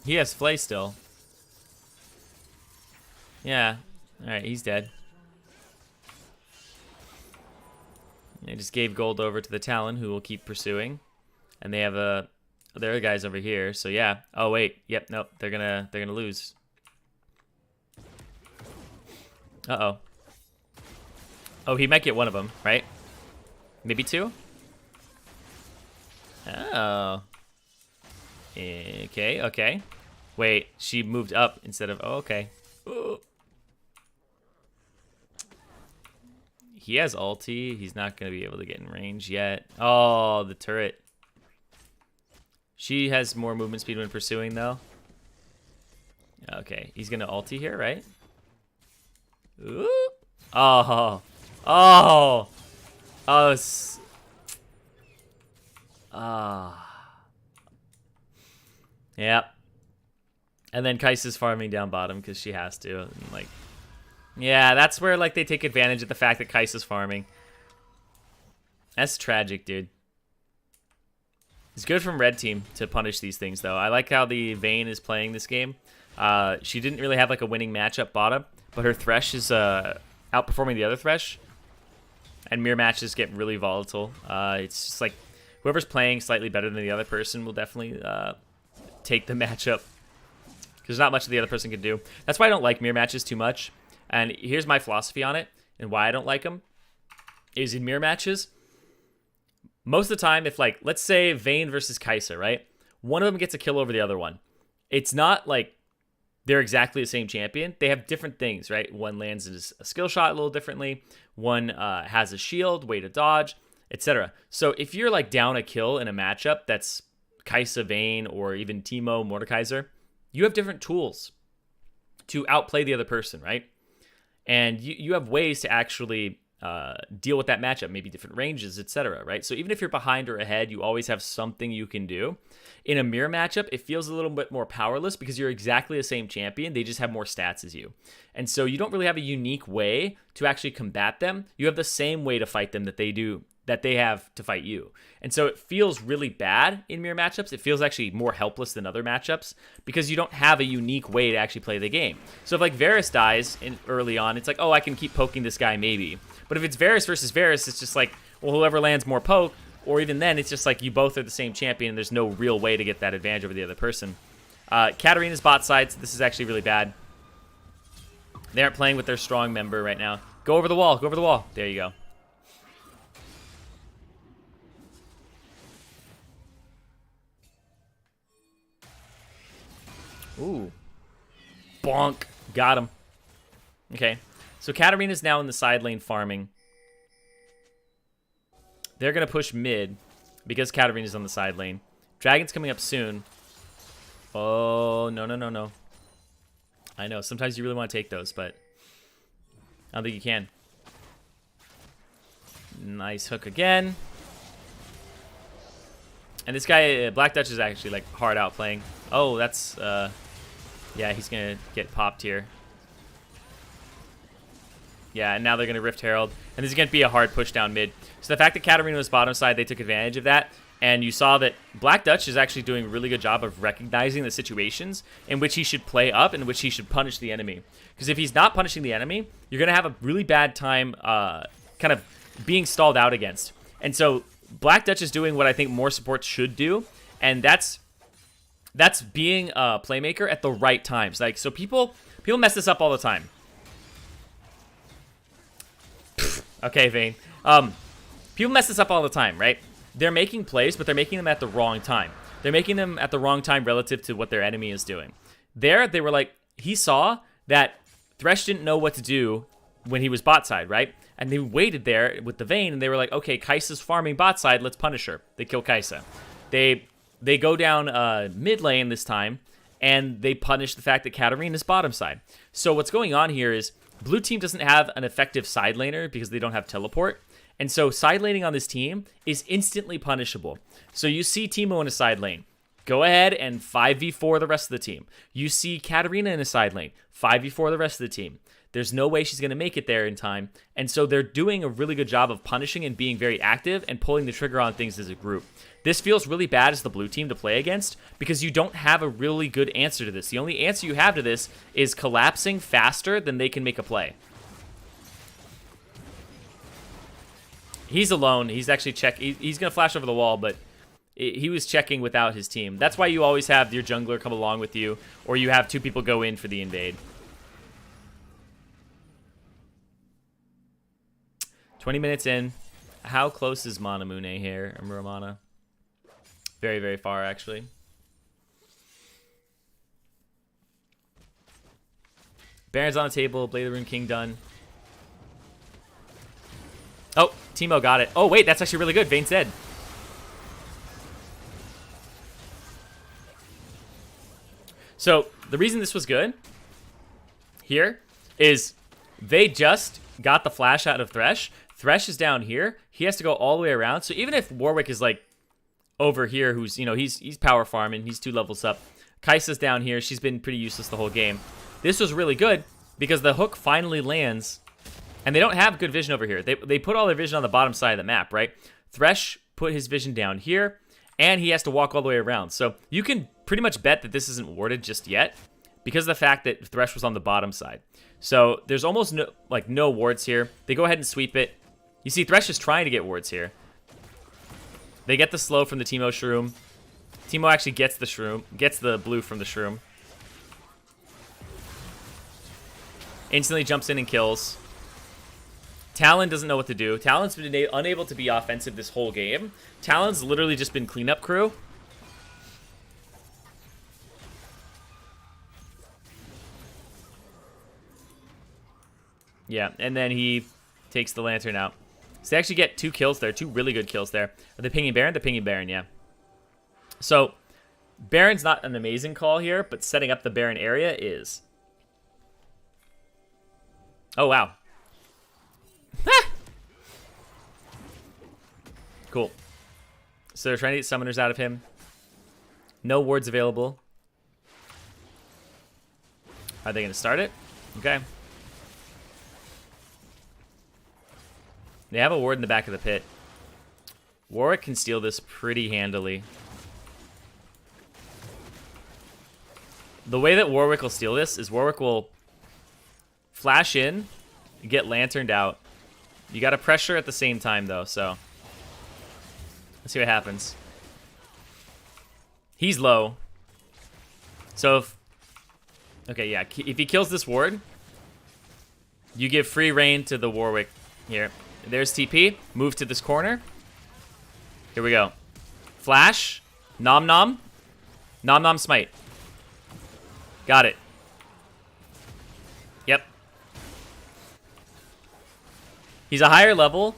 He has Flay still. Yeah. Alright, he's dead. They just gave gold over to the Talon, who will keep pursuing. And they have there are guys over here, so yeah. Oh wait, yep, nope, they're gonna lose. Uh-oh. Oh, he might get one of them, right? Maybe 2? Oh. Okay, okay. Wait, she moved up instead of... Oh, okay. Ooh. He has ulti. He's not going to be able to get in range yet. Oh, the turret. She has more movement speed when pursuing, though. Okay, he's going to ulti here, right? Ooh. Oh. Oh. Oh. Yep. And then Kai'Sa's farming down bottom because she has to. And, like, yeah, that's where like they take advantage of the fact that Kai'Sa's farming. That's tragic, dude. It's good from red team to punish these things, though. I like how the Vayne is playing this game. She didn't really have like a winning matchup bottom, but her Thresh is outperforming the other Thresh. And mirror matches get really volatile. It's just like whoever's playing slightly better than the other person will definitely take the matchup. Because not much the other person can do. That's why I don't like mirror matches too much. And here's my philosophy on it and why I don't like them. Is in mirror matches, most of the time, if like, let's say Vayne versus Kai'Sa, right? One of them gets a kill over the other one. It's not like they're exactly the same champion. They have different things, right? One lands a skill shot a little differently. One has a shield, way to dodge, etc. So if you're like down a kill in a matchup that's Kai'Sa, Vayne, or even Teemo, Mordekaiser, you have different tools to outplay the other person, right? And you have ways to actually deal with that matchup, maybe different ranges, etc., right? So even if you're behind or ahead, you always have something you can do. In a mirror matchup, it feels a little bit more powerless because you're exactly the same champion. They just have more stats as you. And so you don't really have a unique way to actually combat them. You have the same way to fight them that they have to fight you. And so it feels really bad in mirror matchups. It feels actually more helpless than other matchups because you don't have a unique way to actually play the game. So if like Varus dies early on, it's like, oh, I can keep poking this guy maybe. But if it's Varus versus Varus, it's just like, well, whoever lands more poke, or even then, it's just like you both are the same champion and there's no real way to get that advantage over the other person. Katarina's bot side, so this is actually really bad. They aren't playing with their strong member right now. Go over the wall, go over the wall. There you go. Ooh. Bonk. Got him. Okay. So Katarina's now in the side lane farming. They're going to push mid because Katarina's on the side lane. Dragon's coming up soon. Oh, no, no, no, no. I know. Sometimes you really want to take those, but I don't think you can. Nice hook again. And this guy, Black Dutch, is actually like hard out playing. Oh, that's... yeah, he's going to get popped here. Yeah, and now they're going to Rift Herald. And this is going to be a hard push down mid. So the fact that Katarina was bottom side, they took advantage of that. And you saw that Black Dutch is actually doing a really good job of recognizing the situations in which he should play up and in which he should punish the enemy. Because if he's not punishing the enemy, you're going to have a really bad time kind of being stalled out against. And so Black Dutch is doing what I think more supports should do. And that's being a playmaker at the right times. Like, so people mess this up all the time. Okay, Vayne. People mess this up all the time, right? They're making plays, but they're making them at the wrong time. They're making them at the wrong time relative to what their enemy is doing. There, they were like, he saw that Thresh didn't know what to do when he was bot side, right? And they waited there with the Vayne, and they were like, okay, Kai'Sa's farming bot side, let's punish her. They kill Kai'Sa. They go down mid lane this time, and they punish the fact that Katarina's bottom side. So what's going on here is blue team doesn't have an effective side laner because they don't have teleport. And so side laning on this team is instantly punishable. So you see Teemo in a side lane. Go ahead and 5v4 the rest of the team. You see Katarina in a side lane. 5v4 the rest of the team. There's no way she's going to make it there in time. And so they're doing a really good job of punishing and being very active and pulling the trigger on things as a group. This feels really bad as the blue team to play against because you don't have a really good answer to this. The only answer you have to this is collapsing faster than they can make a play. He's alone. He's actually he's going to flash over the wall, but he was checking without his team. That's why you always have your jungler come along with you, or you have two people go in for the invade. 20 minutes in. How close is Manamune here, Romana? Very, very far, actually. Baron's on the table. Blade of the Rune King done. Oh, Teemo got it. Oh, wait, that's actually really good. Vayne's dead. So, the reason this was good here is they just got the flash out of Thresh. Thresh is down here. He has to go all the way around. So, even if Warwick is, like, over here, who's, you know, he's power farming. He's 2 levels up. Kai'Sa's down here. She's been pretty useless the whole game. This was really good because the hook finally lands. And they don't have good vision over here. They put all their vision on the bottom side of the map, right? Thresh put his vision down here, and he has to walk all the way around. So you can pretty much bet that this isn't warded just yet because of the fact that Thresh was on the bottom side. So there's almost no wards here. They go ahead and sweep it. You see Thresh is trying to get wards here. They get the slow from the Teemo Shroom. Teemo actually gets the Shroom, gets the blue from the Shroom. Instantly jumps in and kills. Talon doesn't know what to do. Talon's been unable to be offensive this whole game. Talon's literally just been cleanup crew. Yeah, and then he takes the Lantern out. So they actually get 2 kills there, 2 really good kills there. Are they pinging Baron? They're pinging Baron, yeah. So Baron's not an amazing call here, but setting up the Baron area is. Oh, wow. Cool. So they're trying to get summoners out of him. No wards available. Are they going to start it? Okay. They have a ward in the back of the pit. Warwick can steal this pretty handily. The way that Warwick will steal this is Warwick will flash in, get lanterned out. You got to pressure at the same time, though, so let's see what happens. He's low. So if... Okay, yeah, if he kills this ward, you give free reign to the Warwick here. There's TP. Move to this corner. Here we go. Flash. Nom nom. Nom nom smite. Got it. Yep. He's a higher level,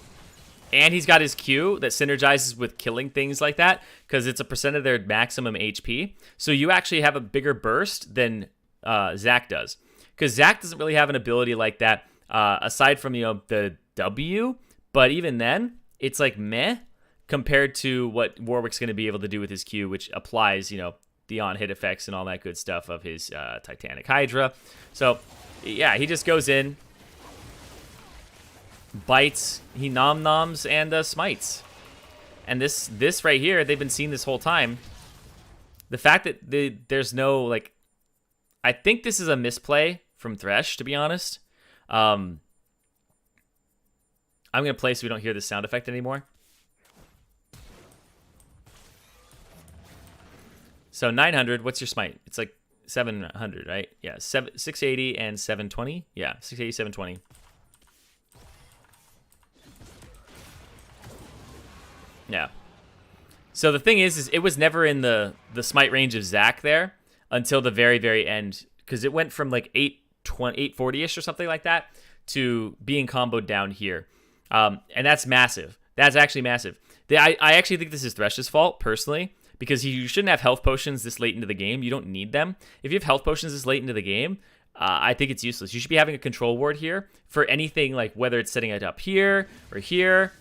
and he's got his Q that synergizes with killing things like that, because it's a % of their maximum HP. So you actually have a bigger burst than Zac does. Because Zac doesn't really have an ability like that, aside from, the W, but even then, it's like meh compared to what Warwick's going to be able to do with his Q, which applies, the on-hit effects and all that good stuff of his Titanic Hydra. So, yeah, he just goes in, bites, he nom-noms, and smites. And this right here, they've been seeing this whole time. The fact that there's no, I think this is a misplay from Thresh, to be honest. I'm going to play so we don't hear the sound effect anymore. So 900, what's your smite? It's like 700, right? Yeah, 680 and 720. Yeah, 680, 720. Yeah. So the thing is it was never in the smite range of Zac there until the very, very end, because it went from like 840-ish or something like that to being comboed down here. And that's massive. That's actually massive. I actually think this is Thresh's fault, personally, because you shouldn't have health potions this late into the game. You don't need them. If you have health potions this late into the game, I think it's useless. You should be having a control ward here for anything, like whether it's setting it up here or here,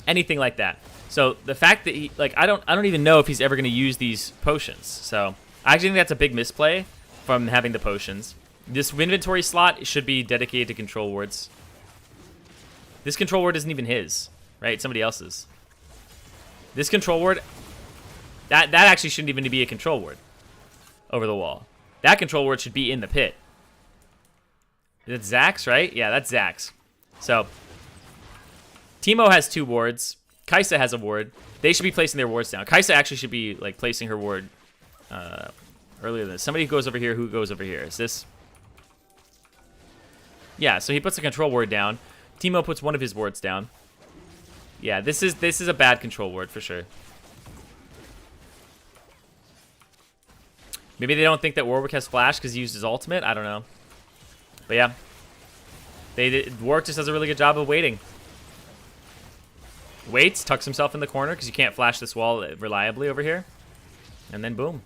anything like that. So the fact that he, I don't even know if he's ever going to use these potions. So I actually think that's a big misplay from having the potions. This inventory slot should be dedicated to control wards. This control ward isn't even his, right? It's somebody else's. This control ward, that actually shouldn't even be a control ward over the wall. That control ward should be in the pit. That's Zac's, right? Yeah, that's Zac's. So, Teemo has 2 wards. Kai'Sa has a ward. They should be placing their wards down. Kai'Sa actually should be placing her ward earlier than this. Somebody who goes over here. Who goes over here? Is this? Yeah, so he puts a control ward down. Teemo puts one of his wards down. Yeah, this is a bad control ward for sure. Maybe they don't think that Warwick has flash because he used his ultimate. I don't know. But yeah, Warwick just does a really good job of waiting. Waits, tucks himself in the corner because you can't flash this wall reliably over here. And then boom.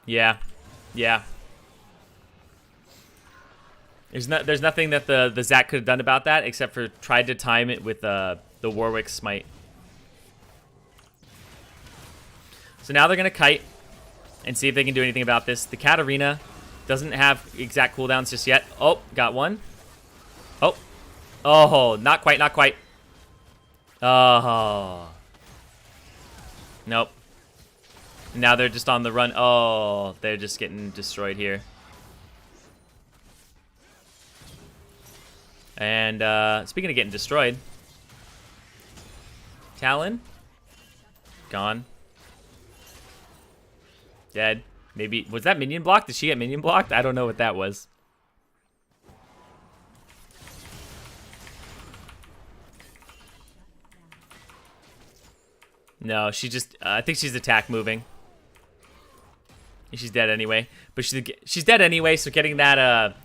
Yeah. Yeah. There's nothing that the Zac could have done about that except for tried to time it with the Warwick smite. So now they're going to kite. and see if they can do anything about this. The Katarina doesn't have exact cooldowns just yet. Oh, got one. Oh. Oh, not quite, not quite. Oh. Nope. Now they're just on the run. Oh, they're just getting destroyed here. And speaking of getting destroyed, Talon, gone. Dead. Maybe, was that minion blocked? Did she get minion blocked? I don't know what that was. No, she just, I think she's attack moving. She's dead anyway. But she's dead anyway, so getting that,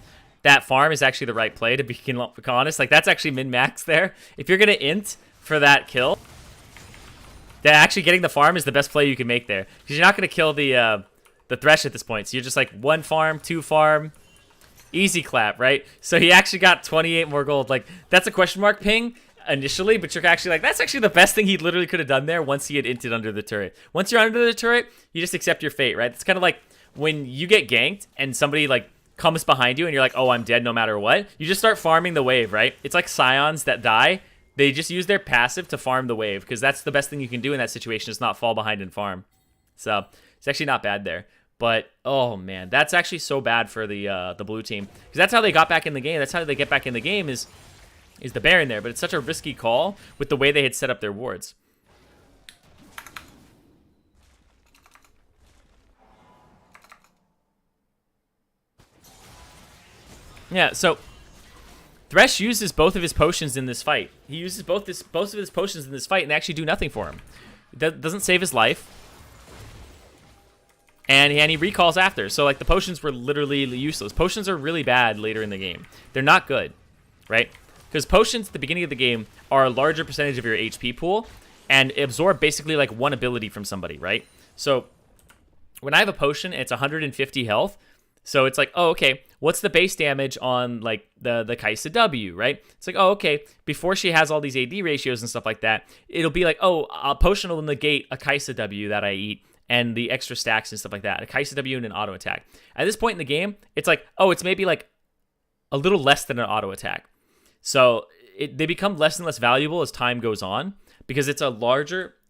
that farm is actually the right play, to be honest. Like, that's actually min-max there. If you're going to int for that kill, then actually getting the farm is the best play you can make there. Because you're not going to kill the Thresh at this point. So you're just like, 1 farm, 2 farm, easy clap, right? So he actually got 28 more gold. Like, that's a question mark ping initially, but you're actually like, that's actually the best thing he literally could have done there once he had inted under the turret. Once you're under the turret, you just accept your fate, right? It's kind of like when you get ganked and somebody, like, comes behind you and you're like, oh, I'm dead no matter what. You just start farming the wave, right? It's like Scions that die. They just use their passive to farm the wave, because that's the best thing you can do in that situation, is not fall behind and farm. So it's actually not bad there. But, oh, man, that's actually so bad for the blue team. Because that's how they got back in the game. That's how they get back in the game, is the Baron there. But it's such a risky call with the way they had set up their wards. Yeah, so Thresh uses both of his potions in this fight. He uses both of his potions in this fight and they actually do nothing for him. It doesn't save his life. And he recalls after. So, like, the potions were literally useless. Potions are really bad later in the game. They're not good, right? Because potions at the beginning of the game are a larger percentage of your HP pool and absorb basically, like, 1 ability from somebody, right? So, when I have a potion and it's 150 health, so it's like, oh, okay, what's the base damage on, like, the Kai'Sa W, right? It's like, oh, okay, before she has all these AD ratios and stuff like that, it'll be like, oh, a potion will negate a Kai'Sa W that I eat and the extra stacks and stuff like that. A Kai'Sa W and an auto attack. At this point in the game, it's like, oh, it's maybe like a little less than an auto attack. So they become less and less valuable as time goes on, because it's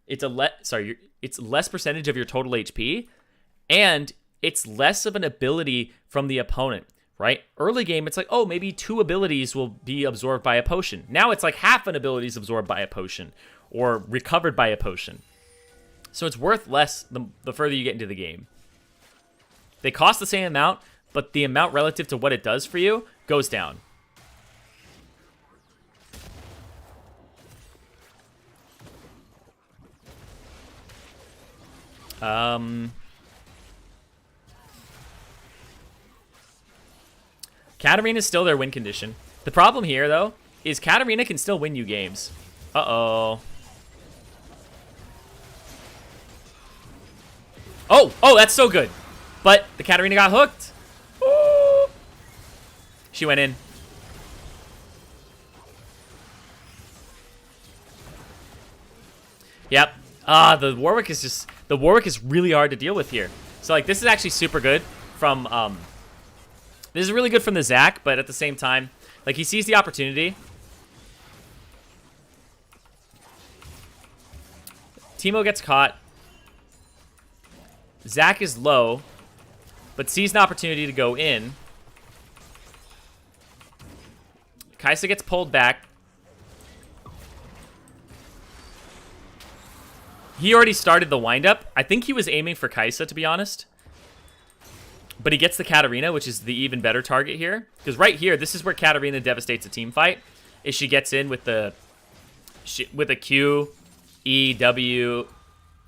it's less percentage of your total HP, and it's less of an ability from the opponent, right? Early game, it's like, oh, maybe 2 abilities will be absorbed by a potion. Now it's like half an ability is absorbed by a potion or recovered by a potion. So it's worth less the further you get into the game. They cost the same amount, but the amount relative to what it does for you goes down. Katarina is still their win condition. The problem here, though, is Katarina can still win you games. Uh-oh. Oh, that's so good. But the Katarina got hooked. Ooh. She went in. Yep. The Warwick is really hard to deal with here. So, like, this is actually super good from, this is really good from the Zac, but at the same time, like, he sees the opportunity. Teemo gets caught. Zac is low, but sees an opportunity to go in. Kai'Sa gets pulled back. He already started the windup. I think he was aiming for Kai'Sa, to be honest. But he gets the Katarina, which is the even better target here. Because right here, this is where Katarina devastates a team fight. Is she gets in with a Q, E, W,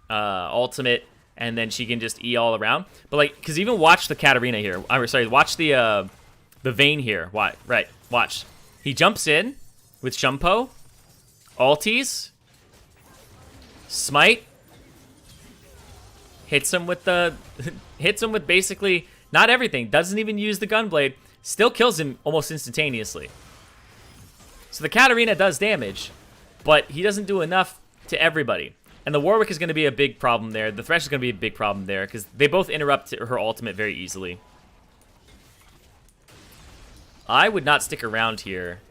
ultimate, and then she can just E all around. But, like, because even watch the Katarina here. I'm sorry, watch the Vayne here. Why? Right, watch. He jumps in with Shumpo, ulties, smite, hits him with basically not everything. Doesn't even use the gunblade. Still kills him almost instantaneously. So the Katarina does damage, but he doesn't do enough to everybody. And the Warwick is going to be a big problem there. The Thresh is going to be a big problem there because they both interrupt her ultimate very easily. I would not stick around here.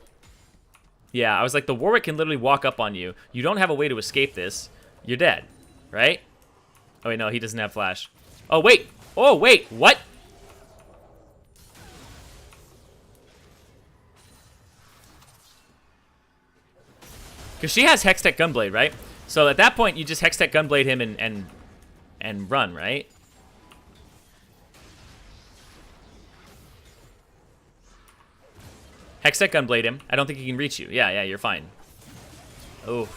Yeah, I was like, the Warwick can literally walk up on you. You don't have a way to escape this. You're dead, right? Oh, wait, no, he doesn't have flash. Oh, wait. Oh, wait. What? Because she has Hextech Gunblade, right? So at that point, you just Hextech Gunblade him and run, right? Hextech Gunblade him. I don't think he can reach you. Yeah, you're fine. Oh.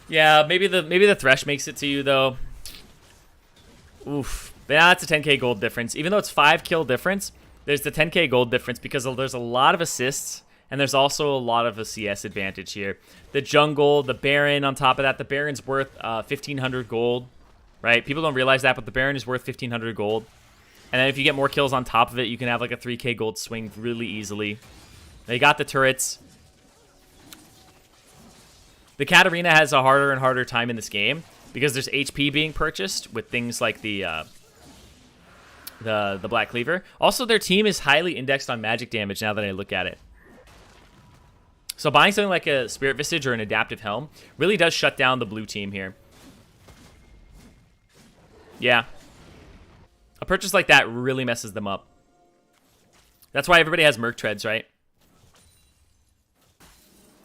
Yeah, maybe the Thresh makes it to you, though. Oof. Yeah, that's a 10k gold difference. Even though it's 5 kill difference, there's the 10k gold difference because there's a lot of assists, and there's also a lot of a CS advantage here. The jungle, the Baron on top of that. The Baron's worth 1,500 gold, right? People don't realize that, but the Baron is worth 1,500 gold. And then if you get more kills on top of it, you can have like a 3k gold swing really easily. They got the turrets. The Katarina has a harder and harder time in this game because there's HP being purchased with things like the Black Cleaver. Also, their team is highly indexed on magic damage now that I look at it. So buying something like a Spirit Visage or an Adaptive Helm really does shut down the blue team here. Yeah. A purchase like that really messes them up. That's why everybody has Merc Treads, right?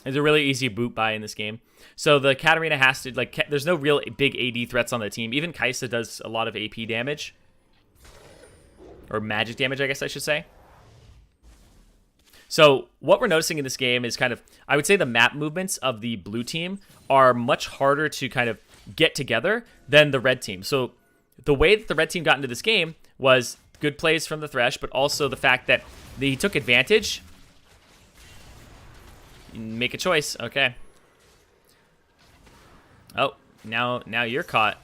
It's a really easy boot buy in this game. So the Katarina has to, like, there's no real big AD threats on the team. Even Kai'Sa does a lot of AP damage. Or magic damage, I guess I should say. So what we're noticing in this game is kind of, I would say the map movements of the blue team are much harder to kind of get together than the red team. So the way that the red team got into this game was good plays from the Thresh, but also the fact that he took advantage. Make a choice. Okay. Oh, now you're caught.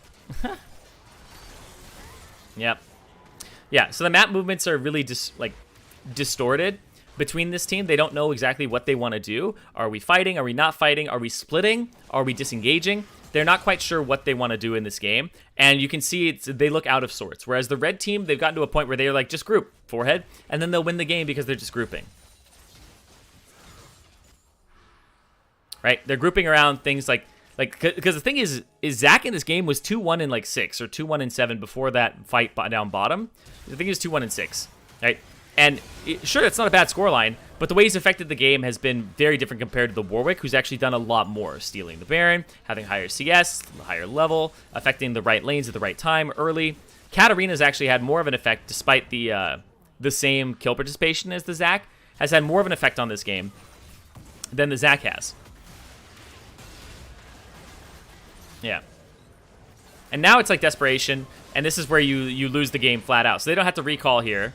Yep. Yeah, so the map movements are really just distorted between this team. They don't know exactly what they want to do. Are we fighting? Are we not fighting? Are we splitting? Are we disengaging? They're not quite sure what they want to do in this game. And you can see they look out of sorts. Whereas the red team, they've gotten to a point where they're like, just group, forehead, and then they'll win the game because they're just grouping. Right? They're grouping around things like because the thing is Zach in this game was 2-1 in like 6 or 2-1 in 7 before that fight down bottom. I think he was 2-1 in 6, right? And sure, it's not a bad scoreline, but the way he's affected the game has been very different compared to the Warwick, who's actually done a lot more, stealing the Baron, having higher CS, higher level, affecting the right lanes at the right time early. Katarina's actually had more of an effect, despite the same kill participation as the Zach, has had more of an effect on this game than the Zach has. Yeah. And now it's like desperation, and this is where you lose the game flat out. So they don't have to recall here.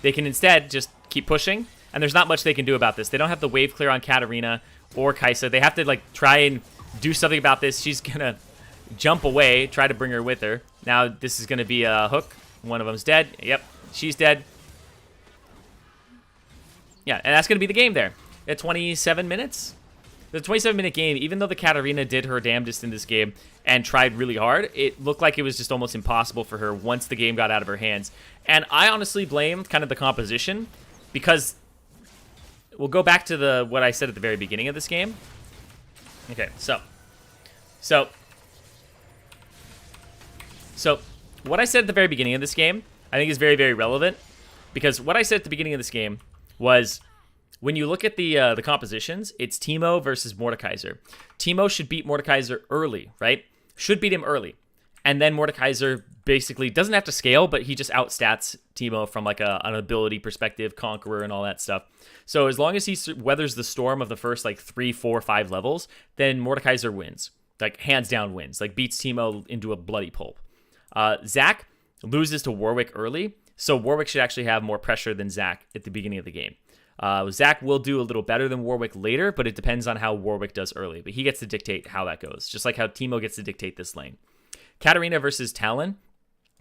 They can instead just keep pushing, and there's not much they can do about this. They don't have the wave clear on Katarina or Kai'Sa. They have to like try and do something about this. She's gonna jump away, try to bring her with her. Now this is gonna be a hook. One of them's dead. Yep, she's dead. Yeah, and that's gonna be the game there. At 27 minutes. The 27-minute game, even though the Katarina did her damnedest in this game and tried really hard, it looked like it was just almost impossible for her once the game got out of her hands. And I honestly blame kind of the composition because we'll go back to what I said at the very beginning of this game. Okay, so what I said at the very beginning of this game, I think is very, very relevant because what I said at the beginning of this game was, when you look at the compositions, it's Teemo versus Mordekaiser. Teemo should beat Mordekaiser early, right? Should beat him early. And then Mordekaiser basically doesn't have to scale, but he just outstats Teemo from like an ability perspective, Conqueror and all that stuff. So as long as he weathers the storm of the first like 3, 4, 5 levels, then Mordekaiser wins. Like hands down wins. Like beats Teemo into a bloody pulp. Zach loses to Warwick early, so Warwick should actually have more pressure than Zach at the beginning of the game. Zach will do a little better than Warwick later, but it depends on how Warwick does early. But he gets to dictate how that goes, just like how Teemo gets to dictate this lane. Katarina versus Talon.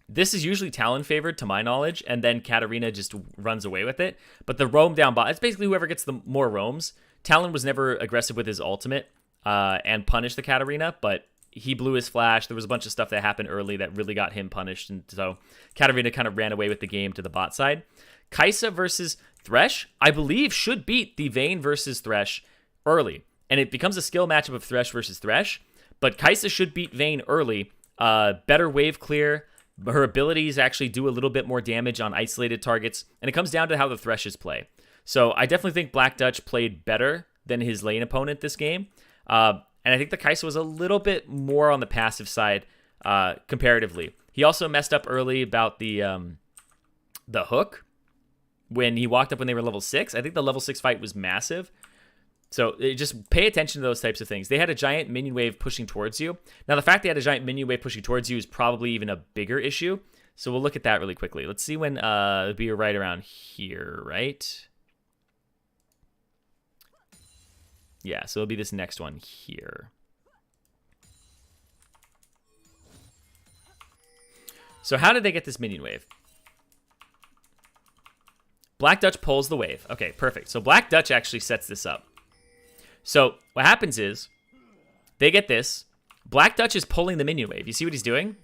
This is usually Talon favored to my knowledge, and then Katarina just runs away with it. But the roam down bot, it's basically whoever gets the more roams. Talon was never aggressive with his ultimate and punish the Katarina, but he blew his flash. There was a bunch of stuff that happened early that really got him punished, and so Katarina kind of ran away with the game to the bot side. Kai'Sa versus Thresh, I believe, should beat the Vayne versus Thresh early, and it becomes a skill matchup of Thresh versus Thresh, but Kai'Sa should beat Vayne early. Better wave clear. Her abilities actually do a little bit more damage on isolated targets, and it comes down to how the Threshes play. So I definitely think Black Dutch played better than his lane opponent this game. And I think the Kai'Sa was a little bit more on the passive side comparatively. He also messed up early about the hook when he walked up when they were level 6. I think the level 6 fight was massive. So just pay attention to those types of things. They had a giant minion wave pushing towards you. Now, the fact they had a giant minion wave pushing towards you is probably even a bigger issue. So we'll look at that really quickly. Let's see when it'll be right around here, right? Yeah, so it'll be this next one here. So how did they get this minion wave? Black Dutch pulls the wave. Okay, perfect. So Black Dutch actually sets this up. So what happens is they get this. Black Dutch is pulling the minion wave. You see what he's doing?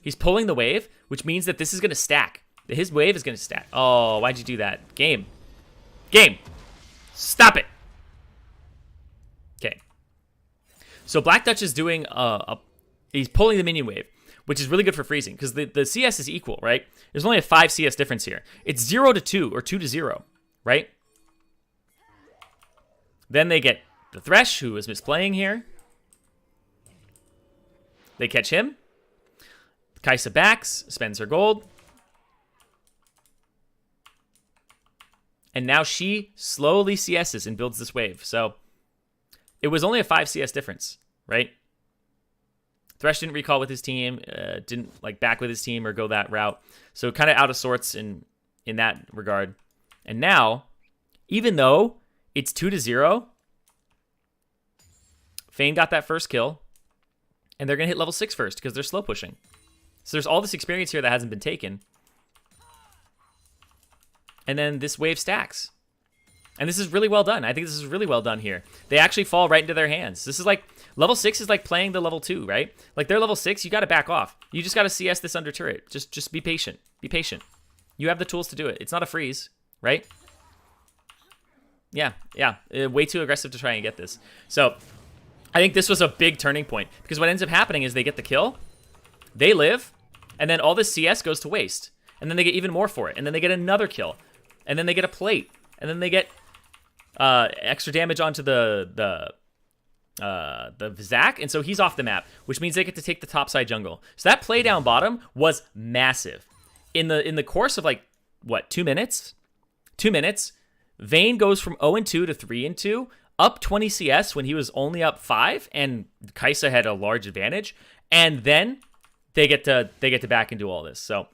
He's pulling the wave, which means that this is going to stack. His wave is going to stack. Oh, why'd you do that? Game. Stop it. Okay. So Black Dutch is doing he's pulling the minion wave, which is really good for freezing because the CS is equal, right? There's only a 5 CS difference here. It's 0 to 2 or 2 to 0, right? Then they get the Thresh, who is misplaying here. They catch him. Kai'Sa backs, spends her gold. And now she slowly CS's and builds this wave. So it was only a 5 CS difference, right? Thresh didn't recall with his team, didn't like back with his team or go that route. So kind of out of sorts in that regard. And now, even though it's 2 to 0, Vayne got that first kill, and they're going to hit level 6 first because they're slow pushing. So there's all this experience here that hasn't been taken. And then this wave stacks. And this is really well done. I think this is really well done here. They actually fall right into their hands. This is like, level 6 is like playing the level 2, right? Like they're level 6, you got to back off. You just got to CS this under turret. Just be patient. Be patient. You have the tools to do it. It's not a freeze, right? Yeah. Way too aggressive to try and get this. So I think this was a big turning point because what ends up happening is they get the kill, they live, and then all this CS goes to waste. And then they get even more for it. And then they get another kill. And then they get a plate. And then they get extra damage onto the Zac, and so he's off the map, which means they get to take the topside jungle. So that play down bottom was massive. In the course of like what 2 minutes? 2 minutes, Vayne goes from 0-2 to 3-2, up 20 CS when he was only up 5, and Kai'Sa had a large advantage. And then they get to back and do all this. So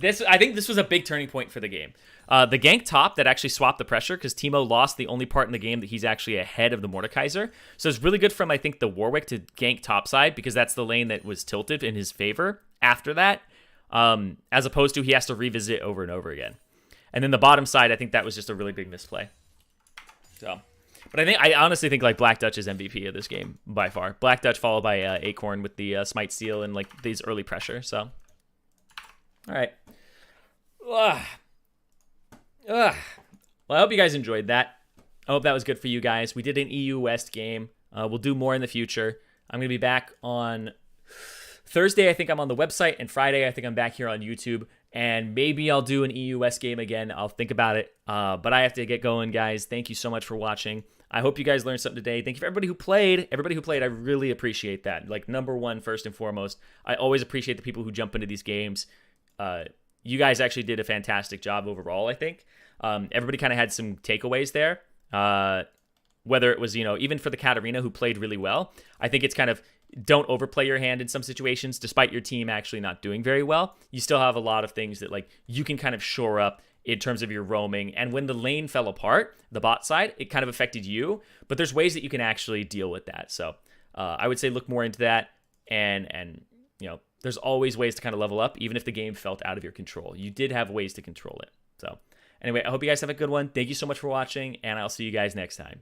I think this was a big turning point for the game. The gank top that actually swapped the pressure because Teemo lost the only part in the game that he's actually ahead of the Mordekaiser. So it's really good from, I think, the Warwick to gank topside because that's the lane that was tilted in his favor after that, as opposed to he has to revisit over and over again. And then the bottom side, I think that was just a really big misplay. So, but I honestly think like Black Dutch is MVP of this game by far. Black Dutch followed by Acorn with the Smite Steal and like these early pressure. So, all right. Well, I hope you guys enjoyed that. I hope that was good for you guys. We did an EU West game. We'll do more in the future. I'm going to be back on Thursday. I think I'm on the website, and Friday I think I'm back here on YouTube. And maybe I'll do an EU West game again. I'll think about it. But I have to get going, guys. Thank you so much for watching. I hope you guys learned something today. Thank you for everybody who played. Everybody who played, I really appreciate that. Like, number one, first and foremost, I always appreciate the people who jump into these games. You guys actually did a fantastic job overall, I think. Everybody kind of had some takeaways there. Whether it was, even for the Katarina who played really well, I think it's kind of don't overplay your hand in some situations, despite your team actually not doing very well. You still have a lot of things that like you can kind of shore up in terms of your roaming. And when the lane fell apart, the bot side, it kind of affected you, but there's ways that you can actually deal with that. So I would say look more into that, and there's always ways to kind of level up, even if the game felt out of your control. You did have ways to control it. So anyway, I hope you guys have a good one. Thank you so much for watching, and I'll see you guys next time.